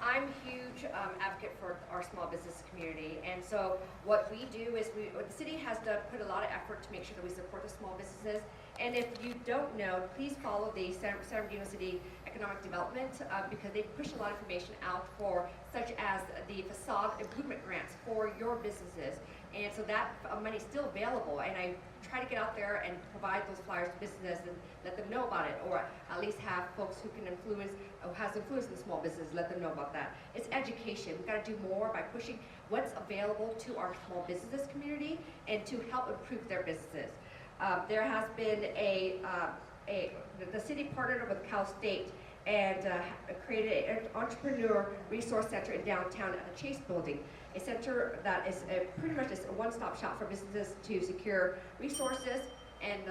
I'm a huge advocate for our small business community, and so what we do is the city has put a lot of effort to make sure that we support the small businesses. And if you don't know, please follow the San Bernardino City Economic Development because they push a lot of information out for such as the facade improvement grants for your businesses. And so that money is still available, and I try to get out there and provide those flyers to businesses and let them know about it, or at least have folks who can influence, or has influence in small business, let them know about that. It's education. We've got to do more by pushing what's available to our small businesses community and to help improve their businesses. There has been the city partnered with Cal State and created an entrepreneur resource center in downtown at the Chase Building. A center that is pretty much a one-stop shop for businesses to secure resources and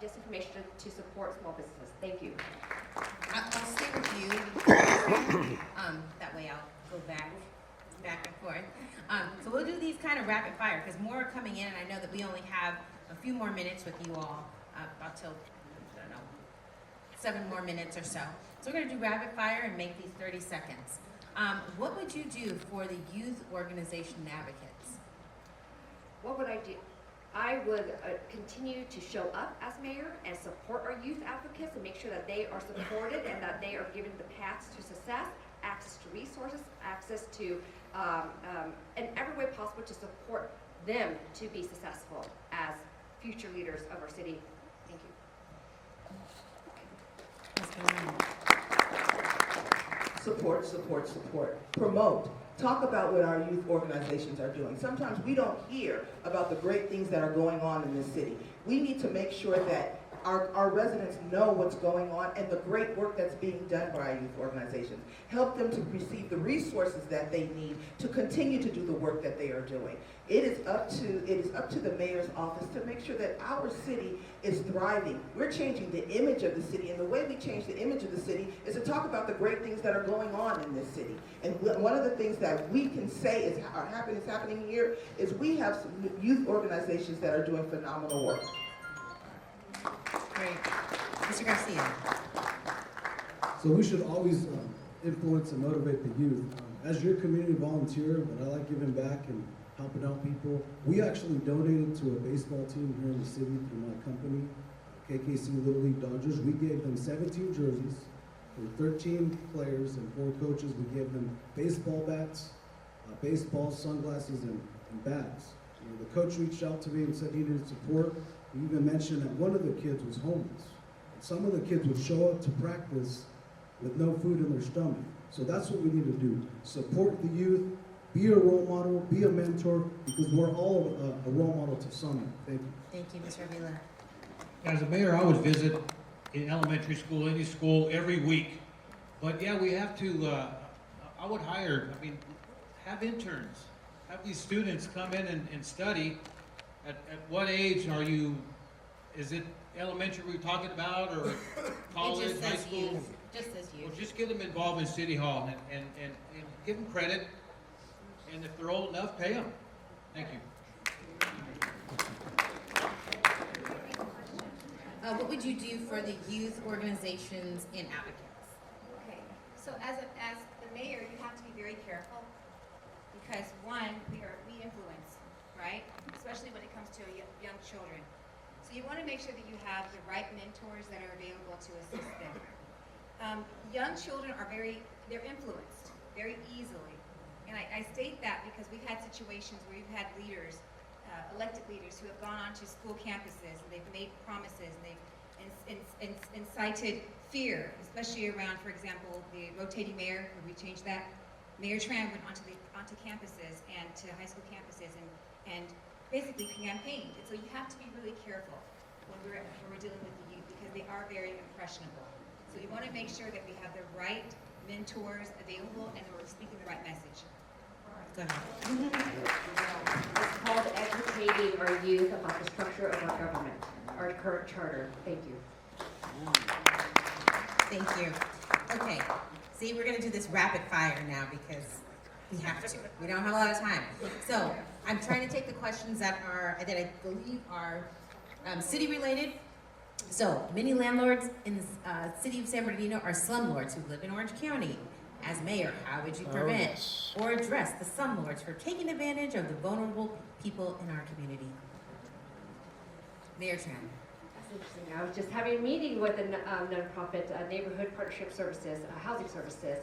just information to support small businesses. Thank you. I'll stay with you. That way I'll go back and forth. So we'll do these kind of rapid fire because more are coming in, and I know that we only have a few more minutes with you all, about till, I don't know, 7 more minutes or so. So we're going to do rapid fire and make these 30 seconds. What would you do for the youth organization advocates? What would I do? I would continue to show up as mayor and support our youth advocates and make sure that they are supported and that they are given the paths to success, access to resources, access to, in every way possible to support them to be successful as future leaders of our city. Thank you. Support, support, support. Promote. Talk about what our youth organizations are doing. Sometimes we don't hear about the great things that are going on in this city. We need to make sure that our residents know what's going on and the great work that's being done by our youth organizations. Help them to receive the resources that they need to continue to do the work that they are doing. It is up to the mayor's office to make sure that our city is thriving. We're changing the image of the city, and the way we change the image of the city is to talk about the great things that are going on in this city. And one of the things that we can say is happening here is we have some youth organizations that are doing phenomenal work. Great. Mr. Garcia. So we should always influence and motivate the youth. As your community volunteer, but I like giving back and helping out people. We actually donated to a baseball team here in the city through my company, KKC Little League Dodgers. We gave them 17 jerseys for 13 players and 4 coaches. We gave them baseball bats, baseball sunglasses, and bags. You know, the coach reached out to me and said he needed support. He even mentioned that one of the kids was homeless. And some of the kids would show up to practice with no food in their stomach. So that's what we need to do. Support the youth, be a role model, be a mentor, because we're all a role model to someone. Thank you. Thank you, Mr. Avila. As a mayor, I would visit in elementary school, any school, every week. But yeah, we have to, I would hire, have interns. Have these students come in and study. At what age are you, is it elementary we're talking about, or college, It just high says school? youth. Just says Well, youth. just get them involved in City Hall and give them credit. And if they're old enough, pay them. Thank you. What would you do for the youth organizations and advocates? Okay, so as the mayor, you have to be very careful because one, we influence, right? Especially when it comes to young children. So you want to make sure that you have the right mentors that are available to assist them. Young children are they're influenced very easily. And I state that because we've had situations where we've had leaders, elected leaders who have gone onto school campuses and they've made promises and they've incited fear, especially around, for example, the rotating mayor, where we changed that. Mayor Tran went onto campuses and to high school campuses and basically campaigned. And so you have to be really careful when we're dealing with the youth because they are very impressionable. So you want to make sure that we have the right mentors available and that we're speaking the right message. Go ahead. It's called educating our youth about the structure of our government, our current charter. Thank you. Thank you. Okay, see, we're gonna do this rapid fire now because we have to. We don't have a lot of time. So I'm trying to take the questions that I believe are city related. So many landlords in the city of San Bernardino are slumlords who live in Orange County. As mayor, how would you prevent or address the slumlords for taking advantage of the vulnerable people in our community? Mayor Tran. That's interesting. I was just having a meeting with a nonprofit, Neighborhood Partnership Services, Housing Services,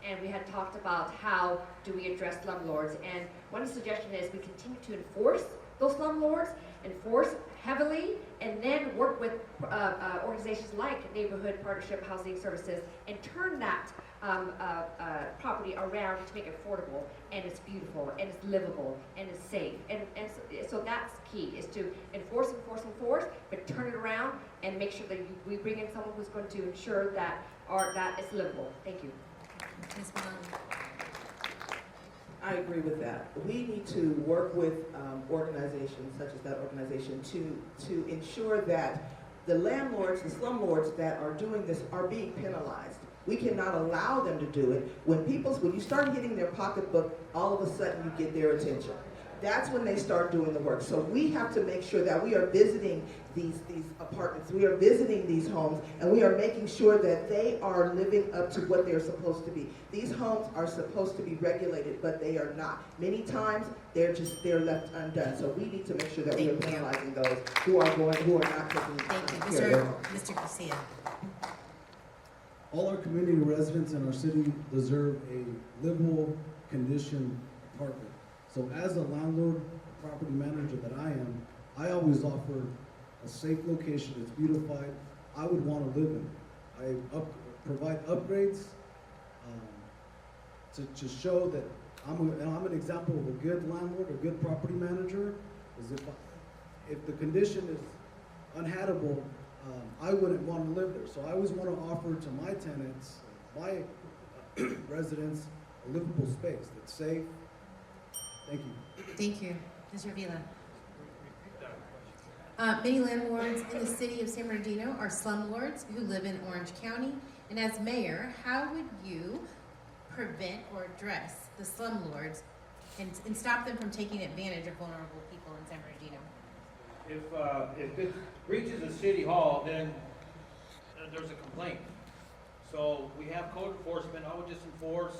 and we had talked about how do we address slumlords. And one suggestion is we continue to enforce those slumlords, enforce heavily, and then work with organizations like Neighborhood Partnership Housing Services and turn that property around to make it affordable, and it's beautiful, and it's livable, and it's safe. And so that's key, is to enforce, but turn it around and make sure that we bring in someone who's going to ensure that that is livable. Thank you. Ms. Malone. I agree with that. We need to work with organizations such as that organization to ensure that the landlords, the slumlords that are doing this are being penalized. We cannot allow them to do it. When you start hitting their pocketbook, all of a sudden you get their attention. That's when they start doing the work. So we have to make sure that we are visiting these apartments, we are visiting these homes, and we are making sure that they are living up to what they're supposed to be. These homes are supposed to be regulated, but they are not. Many times they're left undone. So we need to make sure that we are penalizing those who are not taking care of them. Mr. Garcia. All our community residents in our city deserve a livable condition apartment. So as a landlord, property manager that I am, I always offer a safe location that's beautified. I would want to live in. I provide upgrades to show that I'm an example of a good landlord, a good property manager. Is if the condition is unhabitable, I wouldn't want to live there. So I always want to offer to my tenants, my residents, a livable space that's safe. Thank you. Thank you. Mr. Avila. Many landlords in the city of San Bernardino are slumlords who live in Orange County. And as mayor, how would you prevent or address the slumlords and stop them from taking advantage of vulnerable people in San Bernardino? If it reaches the city hall, then there's a complaint. So we have code enforcement. I would just enforce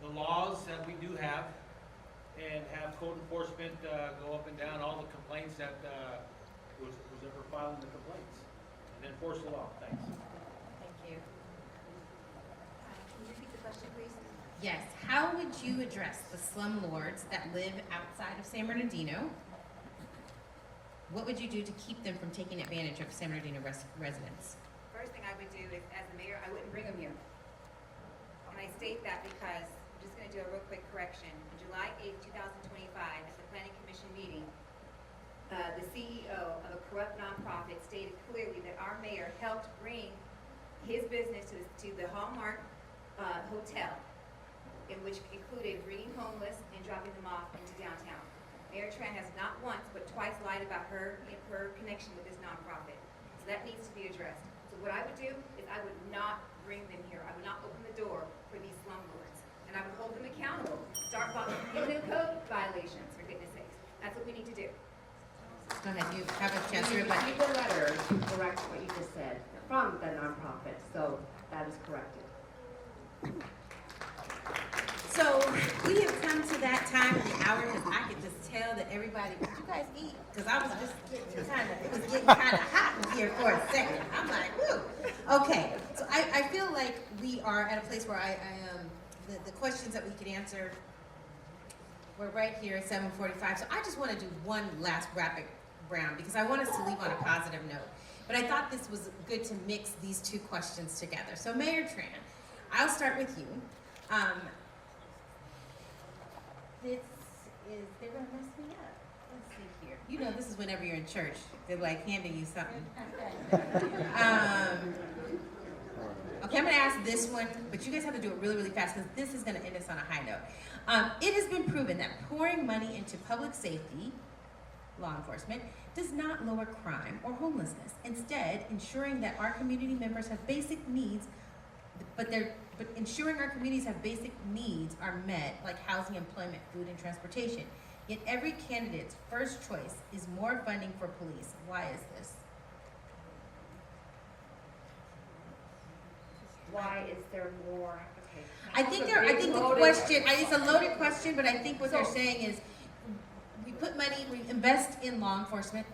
the laws that we do have and have code enforcement go up and down all the complaints that was ever filed in the complaints, and enforce the law. Thanks. Thank you. Can you repeat the question, please? Yes. How would you address the slumlords that live outside of San Bernardino? What would you do to keep them from taking advantage of San Bernardino residents? First thing I would do is, as the mayor, I wouldn't bring them here. state that because, I'm just gonna do a real quick correction. On July 8th, 2025, at the Planning Commission meeting, the CEO of a corrupt nonprofit stated clearly that our mayor helped bring his business to the Hallmark Hotel, in which included greeting homeless and dropping them off into downtown. Mayor Tran has not once but twice lied about her connection with this nonprofit. So that needs to be addressed. So what I would do is I would not bring them here. I would not open the door for these slumlords. And I would hold them accountable. Start giving them code violations, for goodness sakes. That's what we need to do. Go ahead, you have a chance to We reply. received a letter to correct what you just said from the nonprofit, so that is corrected. So we have come to that time of the hour because I could just tell that everybody, did you guys eat? Because I was just getting it was getting kind of hot in here for a second. I'm like, whoo. Okay, so I feel like we are at a place where the questions that we could answer, we're right here at 7:45. So I just want to do one last rapid round because I want us to leave on a positive note. But I thought this was good to mix these two questions together. So Mayor Tran, I'll start with you. They're gonna mess me up. Let's see here. You know, this is whenever you're in church, they're like handing you something. Okay, I'm gonna ask this one, but you guys have to do it really, really fast because this is gonna end us on a high note. It has been proven that pouring money into public safety, law enforcement, does not lower crime or homelessness. Instead, ensuring that our community members have basic needs, but ensuring our communities have basic needs are met, like housing, employment, food, and transportation. Yet every candidate's first choice is more funding for police. Why is this? Why is there more? Okay. I think the question, it's a loaded question, but I think what they're saying is, we put money, we invest in law enforcement,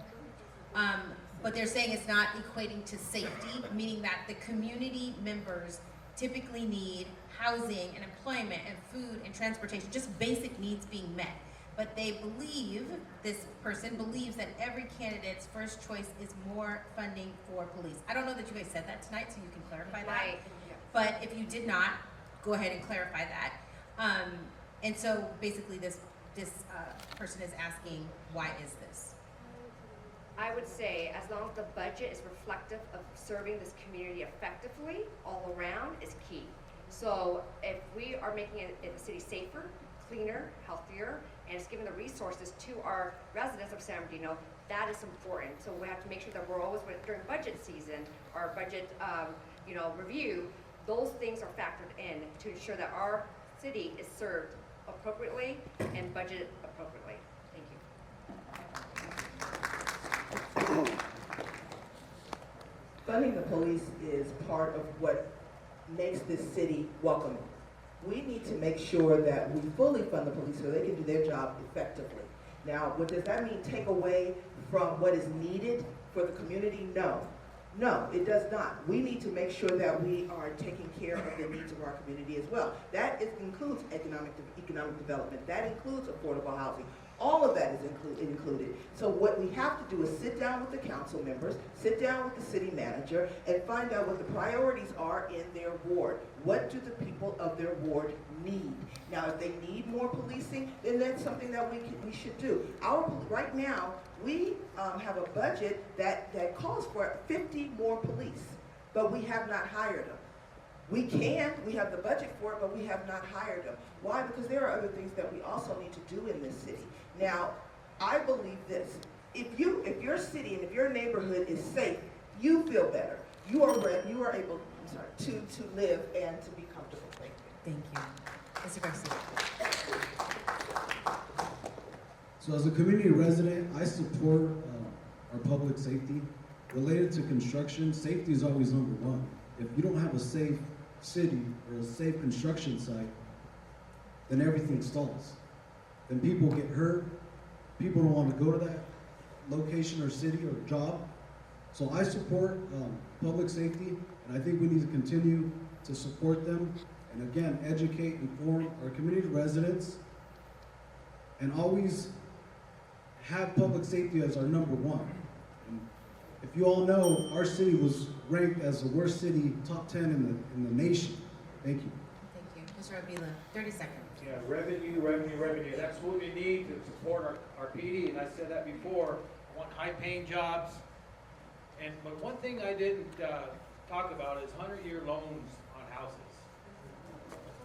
but they're saying it's not equating to safety, meaning that the community members typically need housing and employment and food and transportation, just basic needs being met. But they believe, this person believes that every candidate's first choice is more funding for police. I don't know that you guys said that tonight, so you can clarify that. Right. But if you did not, go ahead and clarify that. And so basically this person is asking, why is this? I would say as long as the budget is reflective of serving this community effectively all around is key. So if we are making the city safer, cleaner, healthier, and it's giving the resources to our residents of San Bernardino, that is important. So we have to make sure that we're always, during budget season, our budget review, those things are factored in to ensure that our city is served appropriately and budgeted appropriately. Thank you. Funding the police is part of what makes this city welcoming. We need to make sure that we fully fund the police so they can do their job effectively. Now, what does that mean? Take away from what is needed for the community? No. No, it does not. We need to make sure that we are taking care of the needs of our community as well. That includes economic development. That includes affordable housing. All of that is included. So what we have to do is sit down with the council members, sit down with the city manager, and find out what the priorities are in their ward. What do the people of their ward need? Now, if they need more policing, then that's something that we should do. Right now, we have a budget that calls for 50 more police, but we have not hired them. We have the budget for it, but we have not hired them. Why? Because there are other things that we also need to do in this city. Now, I believe this. If your city and if your neighborhood is safe, you feel better. You are able, to live and to be comfortable. Thank you. Thank you. Mr. Garcia. So as a community resident, I support our public safety. Related to construction, safety is always number one. If you don't have a safe city or a safe construction site, then everything stalls. Then people get hurt, people don't want to go to that location or city or job. So I support public safety, and I think we need to continue to support them, and again, educate, inform our community residents, and always have public safety as our number one. And if you all know, our city was ranked as the worst city, top 10 in the nation. Thank you. Thank you. Mr. Avila, 30 seconds. Yeah, revenue. That's what we need to support our PD, and I said that before. I want high-paying jobs. But one thing I didn't talk about is 100-year loans on houses.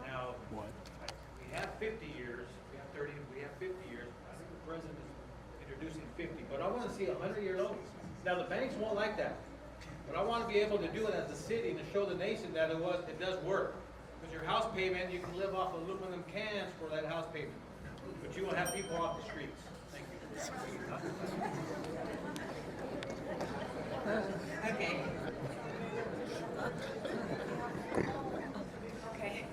Now, we have 50 years, we have 30, we have 50 years. I think the president is introducing 50, but I want to see 100-year loans. Now, the banks won't like that, but I want to be able to do it as a city to show the nation that it does work. Because your house payment, you can live off aluminum cans for that house payment, but you won't have people off the streets. Thank you. Okay. Okay.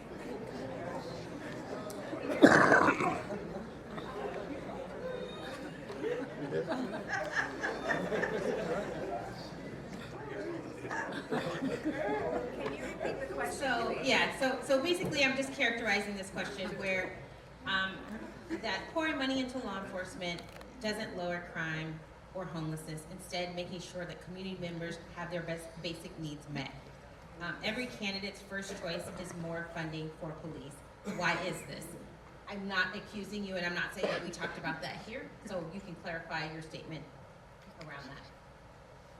Can you repeat the question? So, yeah, so basically I'm just characterizing this question where that pouring money into law enforcement doesn't lower crime or homelessness, instead making sure that community members have their basic needs met. Every candidate's first choice is more funding for police. Why is this? I'm not accusing you, and I'm not saying that we talked about that here, so you can clarify your statement around that.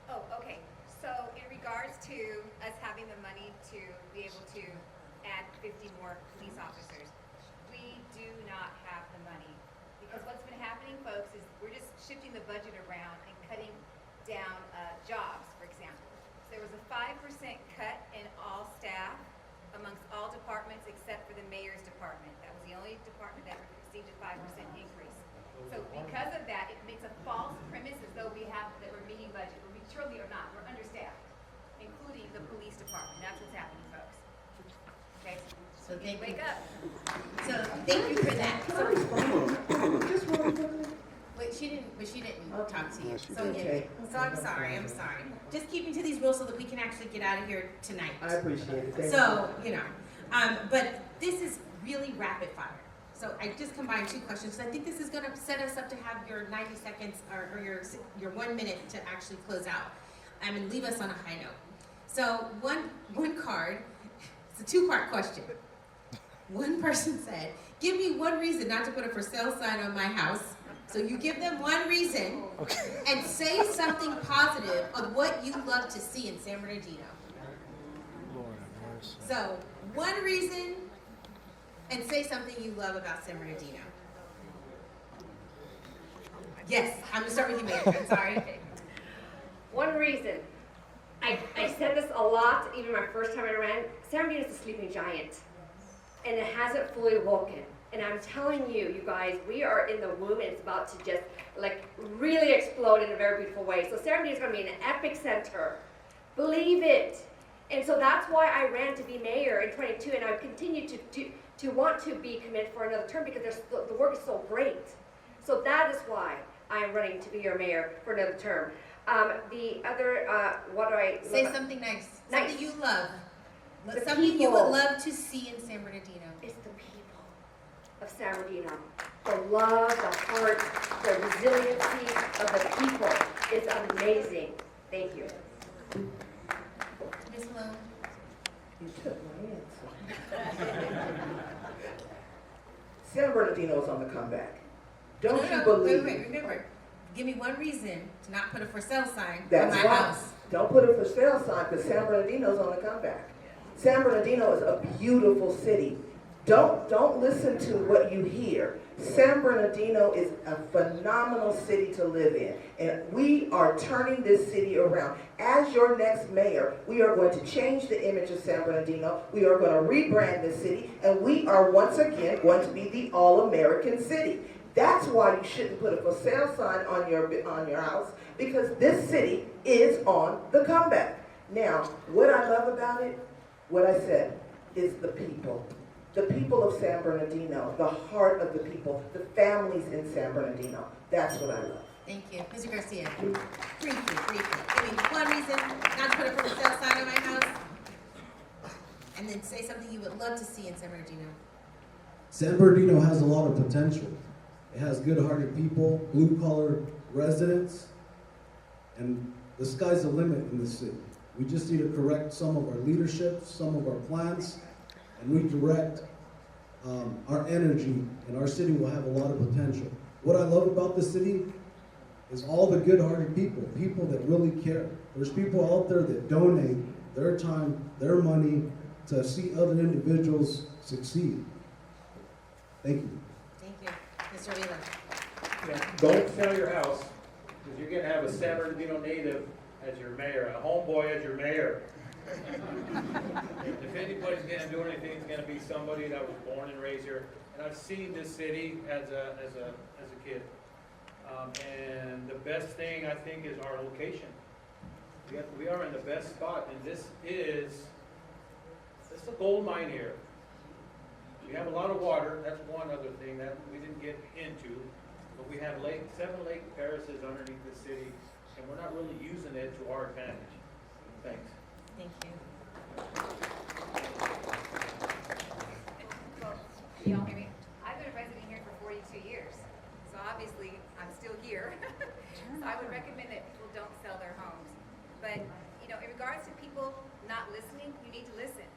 Oh, okay. So in regards to us having the money to be able to add 50 more police officers, we do not have the money. Because what's been happening, folks, is we're just shifting the budget around and cutting down jobs, for example. So there was a 5% cut in all staff amongst all departments except for the mayor's department. That was the only department that received a 5% increase. So because of that, it makes a false premise as though that we're meeting budget. We truly are not. We're understaffed, including the police department. That's what's happening, folks. Okay? So thank you. Wake up. So thank you for that. Wait, she didn't talk to you. So I'm sorry. Just keeping to these rules so that we can actually get out of here tonight. I appreciate it. Thank So, but this is really rapid fire. So I just combined two questions. So I think this is gonna set us up to have your 90 seconds or your 1 minute to actually close out. And leave us on a high note. So one card, it's a two-part question. One person said, give me one reason not to put a for sale sign on my house. So you give them one reason and say something positive of what you love to see in San Bernardino. So one reason and say something you love about San Bernardino. Yes, I'm gonna start with you, Mayor. I'm sorry. One reason, I said this a lot, even my first time I ran, San Bernardino is a sleeping giant, and it hasn't fully awoken. And I'm telling you, you guys, we are in the womb, and it's about to just, really explode in a very beautiful way. So San Bernardino is going to be an epic center. Believe it. And so that's why I ran to be mayor in 22, and I continue to want to be committed for another term because the work is so great. So that is why I am running to be your mayor for another term. The other, what do I... Say something nice. Nice. Something you love. The Something you people. would love to see in San Bernardino. It's the people of San Bernardino. The love, the heart, the resiliency of the people is amazing. Thank you. Ms. Malone? You took my answer. San Bernardino is on the comeback. Don't you believe? Wait, remember. Give me one reason to not put a for sale sign That's on my right. house. Don't put a for sale sign because San Bernardino is on the comeback. San Bernardino is a beautiful city. Don't listen to what you hear. San Bernardino is a phenomenal city to live in, and we are turning this city around. As your next mayor, we are going to change the image of San Bernardino. We are going to rebrand the city, and we are once again going to be the all-American city. That's why you shouldn't put a for sale sign on your house, because this city is on the comeback. Now, what I love about it, what I said, is the people. The people of San Bernardino, the heart of the people, the families in San Bernardino. That's what I love. Thank you. Mr. Garcia, briefly. Give me one reason not to put a for sale sign on my house, and then say something you would love to see in San Bernardino. San Bernardino has a lot of potential. It has good-hearted people, blue-collar residents, and the sky's the limit in the city. We just need to correct some of our leadership, some of our plans, and redirect our energy, and our city will have a lot of potential. What I love about the city is all the good-hearted people, people that really care. There's people out there that donate their time, their money to see other individuals succeed. Thank you. Thank you. Mr. Wheeler. Don't sell your house, because you're gonna have a San Bernardino native as your mayor, a homeboy as your mayor. If anybody's gonna do anything, it's gonna be somebody that was born and raised here. And I've seen this city as a kid. And the best thing, I think, is our location. We are in the best spot, and this is a gold mine here. We have a lot of water. That's one other thing that we didn't get into. But we have 7 lake terraces underneath the city, and we're not really using it to our advantage. Thanks. Thank you. Can y'all hear me? I've been a resident here for 42 years, so obviously I'm still here. So I would recommend that people don't sell their homes. But, you know, in regards to people not listening, you need to listen.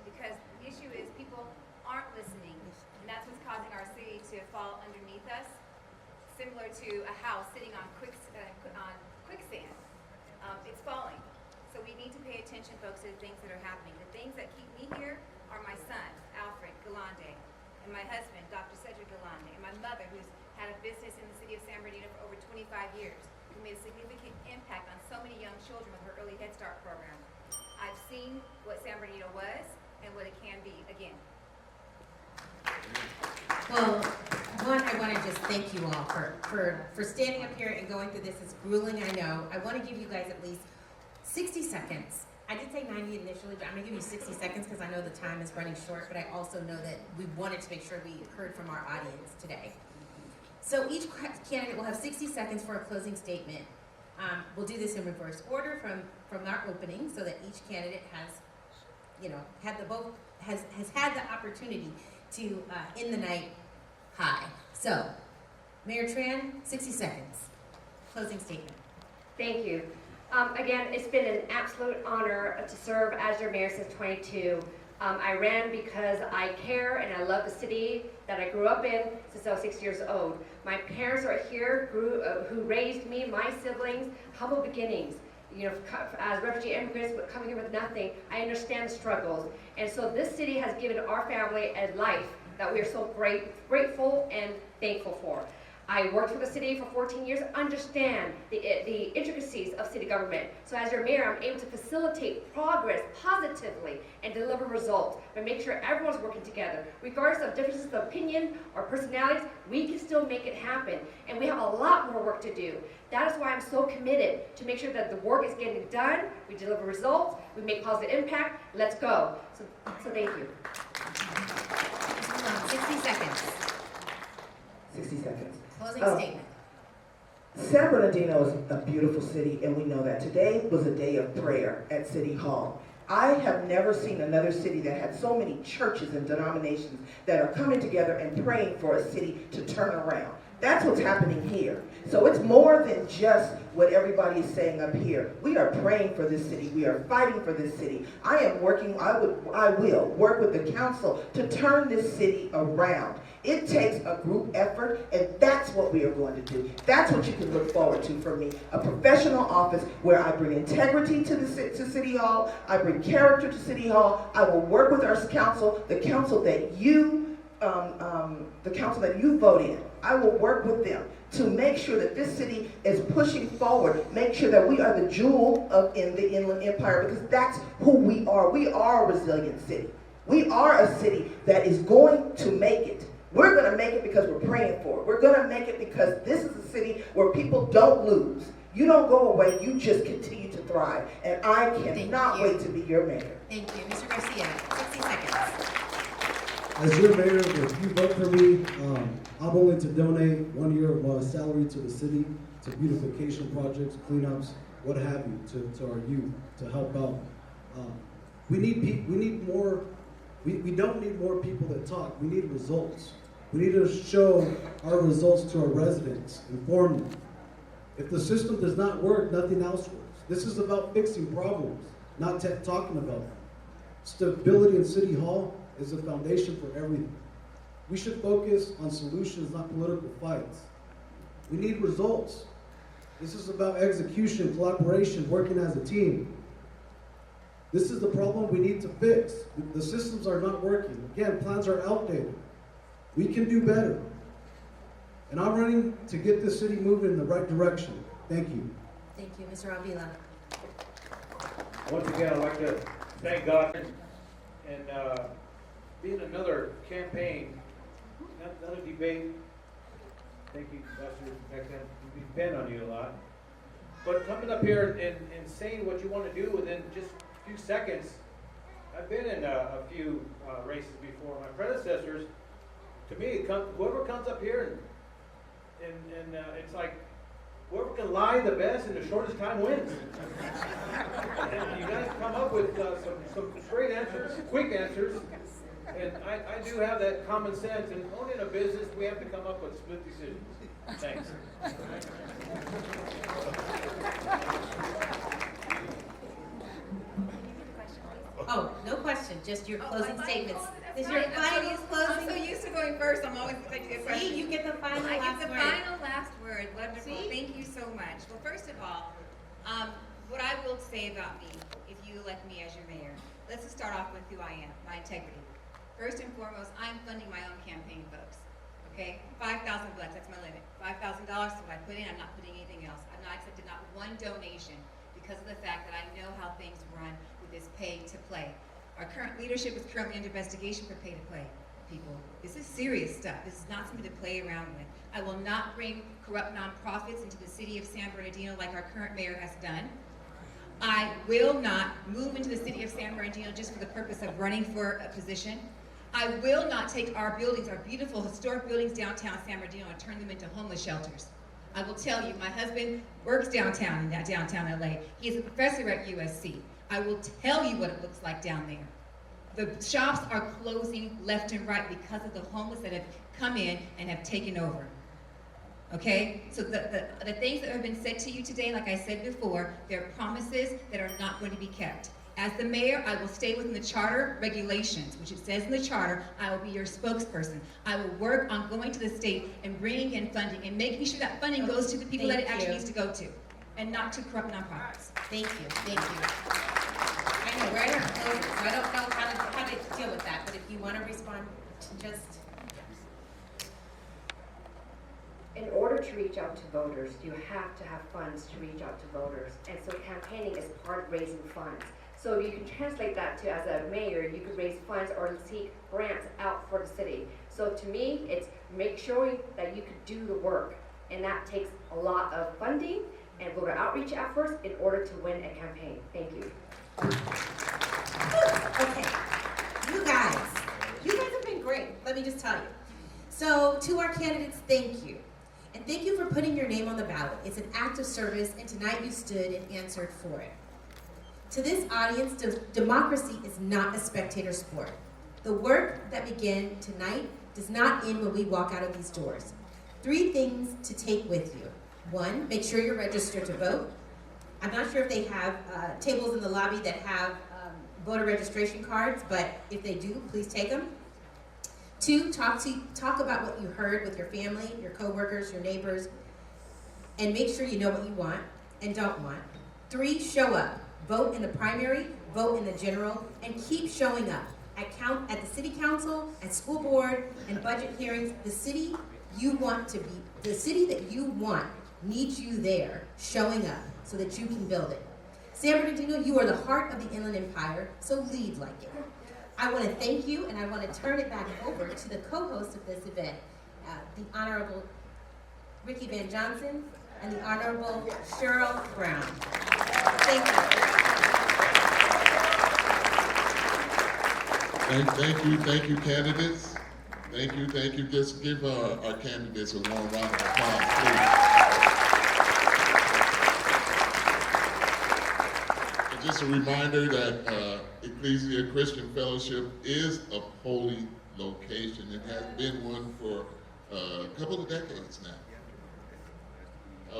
Because the issue is people aren't listening, and that's what's causing our city to fall underneath us, similar to a house sitting on quicksand. It's falling. So we need to pay attention, folks, to the things that are happening. The things that keep me here are my son, Alfred Galande, and my husband, Dr. Cedric Galande, and my mother, who's had a business in the city of San Bernardino for over 25 years, who made a significant impact on so many young children with her early Head Start program. I've seen what San Bernardino was and what it can be again. Well, one, I want to just thank you all for standing up here and going through this. It's grueling, I know. I want to give you guys at least 60 seconds. I did say 90 initially, but I'm going to give you 60 seconds because I know the time is running short, but I also know that we wanted to make sure we heard from our audience today. So each candidate will have 60 seconds for a closing statement. We'll do this in reverse order from our opening so that each candidate has, has had the opportunity to end the night high. So, Mayor Tran, 60 seconds. Closing statement. Thank you. Again, it's been an absolute honor to serve as your mayor since 22. I ran because I care and I love the city that I grew up in since I was 6 years old. My parents are here who raised me, my siblings, humble beginnings. You know, as refugee immigrants coming here with nothing, I understand the struggles. And so this city has given our family a life that we are so grateful and thankful for. I worked for the city for 14 years, understand the intricacies of city government. So as your mayor, I'm able to facilitate progress positively and deliver results, but make sure everyone's working together. Regardless of differences of opinion or personalities, we can still make it happen. And we have a lot more work to do. That is why I'm so committed to make sure that the work is getting done, we deliver results, we make positive impact. Let's go. So thank you. 60 seconds. 60 seconds. Closing statement. San Bernardino is a beautiful city, and we know that. Today was a day of prayer at City Hall. I have never seen another city that had so many churches and denominations that are coming together and praying for a city to turn around. That's what's happening here. So it's more than just what everybody is saying up here. We are praying for this city. We are fighting for this city. I will work with the council to turn this city around. It takes a group effort, and that's what we are going to do. That's what you can look forward to from me. A professional office where I bring integrity to City Hall. I bring character to City Hall. I will work with our council, the council that you vote in. I will work with them to make sure that this city is pushing forward, make sure that we are the jewel in the Inland Empire, because that's who we are. We are a resilient city. We are a city that is going to make it. We're going to make it because we're praying for it. We're going to make it because this is a city where people don't lose. You don't go away, you just continue to thrive. And I cannot wait to be your mayor. Thank you. Mr. Garcia, 60 seconds. As your mayor, if you vote for me, I'm willing to donate 1 year of my salary to the city, to beautification projects, cleanups, what have you, to our youth, to help out. We don't need more people that talk. We need results. We need to show our results to our residents, inform them. If the system does not work, nothing else works. This is about fixing problems, not talking about them. Stability in City Hall is the foundation for everything. We should focus on solutions, not political fights. We need results. This is about execution, collaboration, working as a team. This is the problem we need to fix. The systems are not working. Again, plans are outdated. We can do better. And I'm running to get this city moving in the right direction. Thank you. Thank you, Mr. Avila. Once again, I'd like to thank God and being another campaign, another debate. Thank you, Pastor Beckham. We depend on you a lot. But coming up here and saying what you want to do within just a few seconds, I've been in a few races before. My predecessors, to me, whoever comes up here and it's like, whoever can lie the best in the shortest time wins. And you guys come up with some straight answers, quick answers. And I do have that common sense. And owning a business, we have to come up with split decisions. Thanks. Oh, no question, just your closing statements. Is That's your fine. final closing? I'm so used to going first, I'm always expecting a question. See, you get the final I last get the word. final last word. Wonderful. See? Thank you so much. Well, first of all, what I will say about me, if you elect me as your mayor, let's just start off with who I am, my integrity. First and foremost, I'm funding my own campaign, folks. Okay, $5,000 bucks, that's my limit. $5,000 is what I put in. I'm not putting anything else. I've not accepted not one donation because of the fact that I know how things run with this pay to play. Our current leadership is currently under investigation for pay to play. People, this is serious stuff. This is not something to play around with. I will not bring corrupt nonprofits into the city of San Bernardino like our current mayor has done. I will not move into the city of San Bernardino just for the purpose of running for a position. I will not take our buildings, our beautiful historic buildings downtown San Bernardino, and turn them into homeless shelters. I will tell you, my husband works downtown in downtown LA. He is a professor at USC. I will tell you what it looks like down there. The shops are closing left and right because of the homeless that have come in and have taken over. Okay? So the things that have been said to you today, like I said before, they're promises that are not going to be kept. As the mayor, I will stay within the charter regulations, which it says in the charter, I will be your spokesperson. I will work on going to the state and bringing in funding and making sure that funding goes to the people that it actually needs to go to, and not to corrupt nonprofits. Thank you, thank you. I know, we're at our closing, so I don't know how to deal with that, but if you want to respond, just. In order to reach out to voters, you have to have funds to reach out to voters. And so campaigning is part of raising funds. So you can translate that to, as a mayor, you could raise funds or seek grants out for the city. So to me, it's make sure that you could do the work. And that takes a lot of funding and voter outreach efforts in order to win a campaign. Thank you. Okay, you guys have been great, let me just tell you. So to our candidates, thank you. And thank you for putting your name on the ballot. It's an act of service, and tonight you stood and answered for it. To this audience, democracy is not a spectator sport. The work that began tonight does not end when we walk out of these doors. 3 things to take with you. 1, make sure you're registered to vote. I'm not sure if they have tables in the lobby that have voter registration cards, but if they do, please take them. 2, talk about what you heard with your family, your coworkers, your neighbors, and make sure you know what you want and don't want. 3, show up. Vote in the primary, vote in the general, and keep showing up. At the city council, at school board, and budget hearings, the city you want to be, the city that you want needs you there, showing up so that you can build it. San Bernardino, you are the heart of the Inland Empire, so lead like it. I want to thank you, and I want to turn it back over to the co-host of this event, the Honorable Ricky Van Johnson and the Honorable Cheryl Brown. Thank you. Thank you, candidates. Thank you. Just give our candidates a warm round of applause, please. And just a reminder that Ecclesia Christian Fellowship is a holy location. It has been one for a couple of decades now.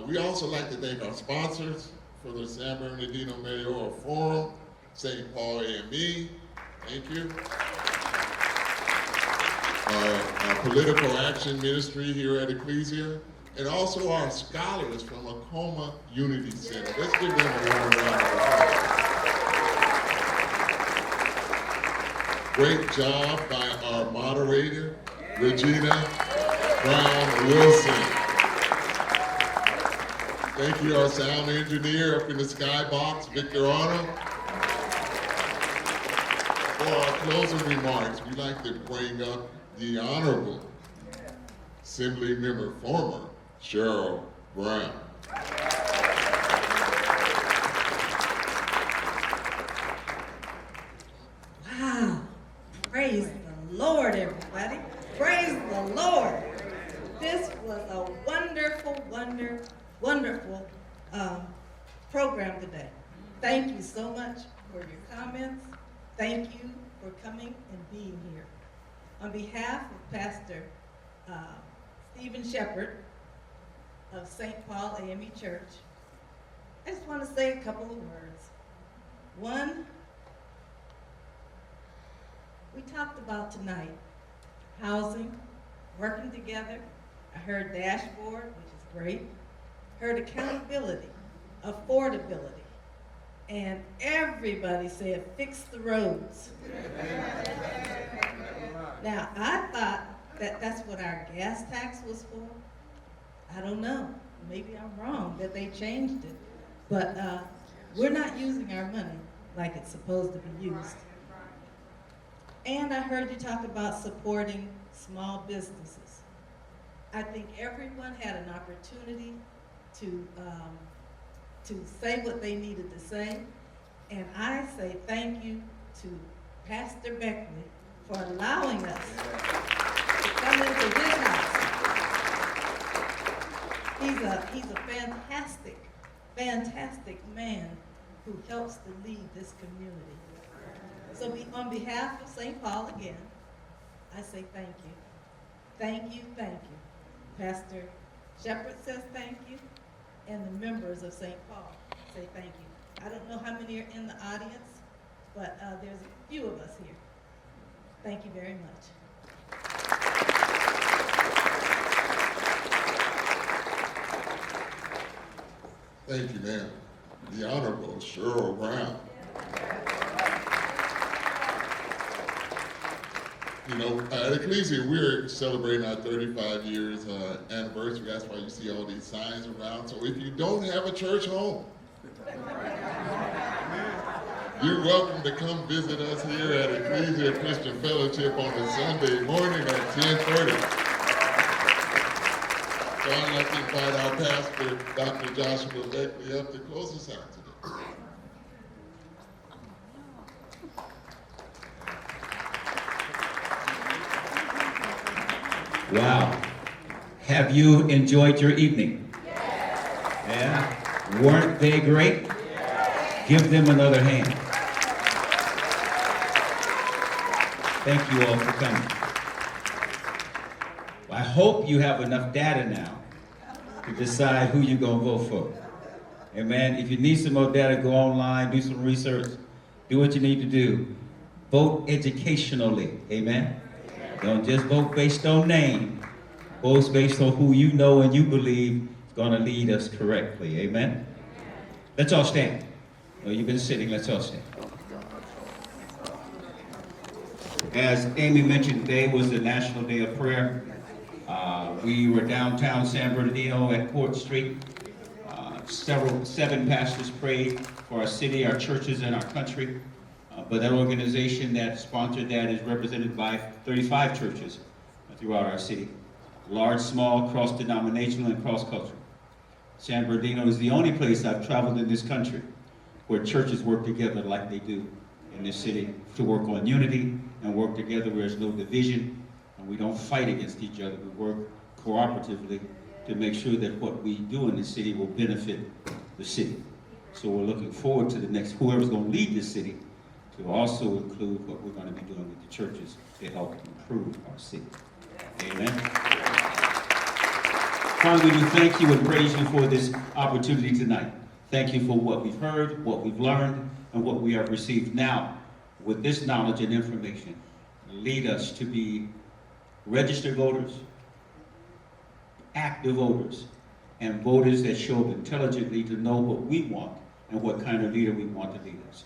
We also like to thank our sponsors for the San Bernardino Mayoral Forum, St. Paul AME. Thank you. our political action ministry here at Ecclesia, and also our scholars from Acoma Unity Center. Let's give them a warm round of applause. Great job by our moderator, Regina Brown Wilson. Thank you, our sound engineer up in the skybox, Victor Arnold. For our closing remarks, we'd like to bring up the Honorable Assembly Member, former Cheryl Brown. Wow. Praise the Lord, everybody. Praise the Lord. This was a wonderful, wonderful program today. Thank you so much for your comments. Thank you for coming and being here. On behalf of Pastor Stephen Shepherd of St. Paul AME Church, I just want to say a couple of words. One, we talked about tonight housing, working together. I heard dashboard, which is great. Heard accountability, affordability, and everybody said fix the roads. Now, I thought that that's what our gas tax was for. I don't know. Maybe I'm wrong that they changed it. But we're not using our money like it's supposed to be used. And I heard you talk about supporting small businesses. I think everyone had an opportunity to say what they needed to say. And I say thank you to Pastor Beckley for allowing us to come into his house. He's a fantastic man who helps to lead this community. So on behalf of St. Paul again, I say thank you. Thank you, thank you. Pastor Shepherd says thank you, and the members of St. Paul say thank you. I don't know how many are in the audience, but there's a few of us here. Thank you very much. Thank you, ma'am. The Honorable Cheryl Brown. You know, at Ecclesia, we're celebrating our 35 years anniversary. That's why you see all these signs around. So if you don't have a church home, you're welcome to come visit us here at Ecclesia Christian Fellowship on a Sunday morning at 10:30. So I'd like to invite our pastor, Dr. Joshua Beckley, up to close us out today. Wow. Have you enjoyed your evening? Yeah? Weren't they great? Give them another hand. Thank you all for coming. I hope you have enough data now to decide who you're going to vote for. Amen. If you need some more data, go online, do some research, do what you need to do. Vote educationally. Amen. Don't just vote based on name. Vote based on who you know and you believe is going to lead us correctly. Amen. Let's all stand. Well, you've been sitting. Let's all stand. As Amy mentioned, today was the National Day of Prayer. We were downtown San Bernardino at Court Street. 7 pastors prayed for our city, our churches, and our country. But that organization that sponsored that is represented by 35 churches throughout our city. Large, small, cross-denominational, and cross-cultural. San Bernardino is the only place I've traveled in this country where churches work together like they do in this city to work on unity and work together where there's no division and we don't fight against each other. We work cooperatively to make sure that what we do in the city will benefit the city. So we're looking forward to the next, whoever's going to lead this city, to also include what we're going to be doing with the churches to help improve our city. Amen. Father, we do thank you and praise you for this opportunity tonight. Thank you for what we've heard, what we've learned, and what we have received. Now, with this knowledge and information, lead us to be registered voters, active voters, and voters that show up intelligently to know what we want and what kind of leader we want to lead us.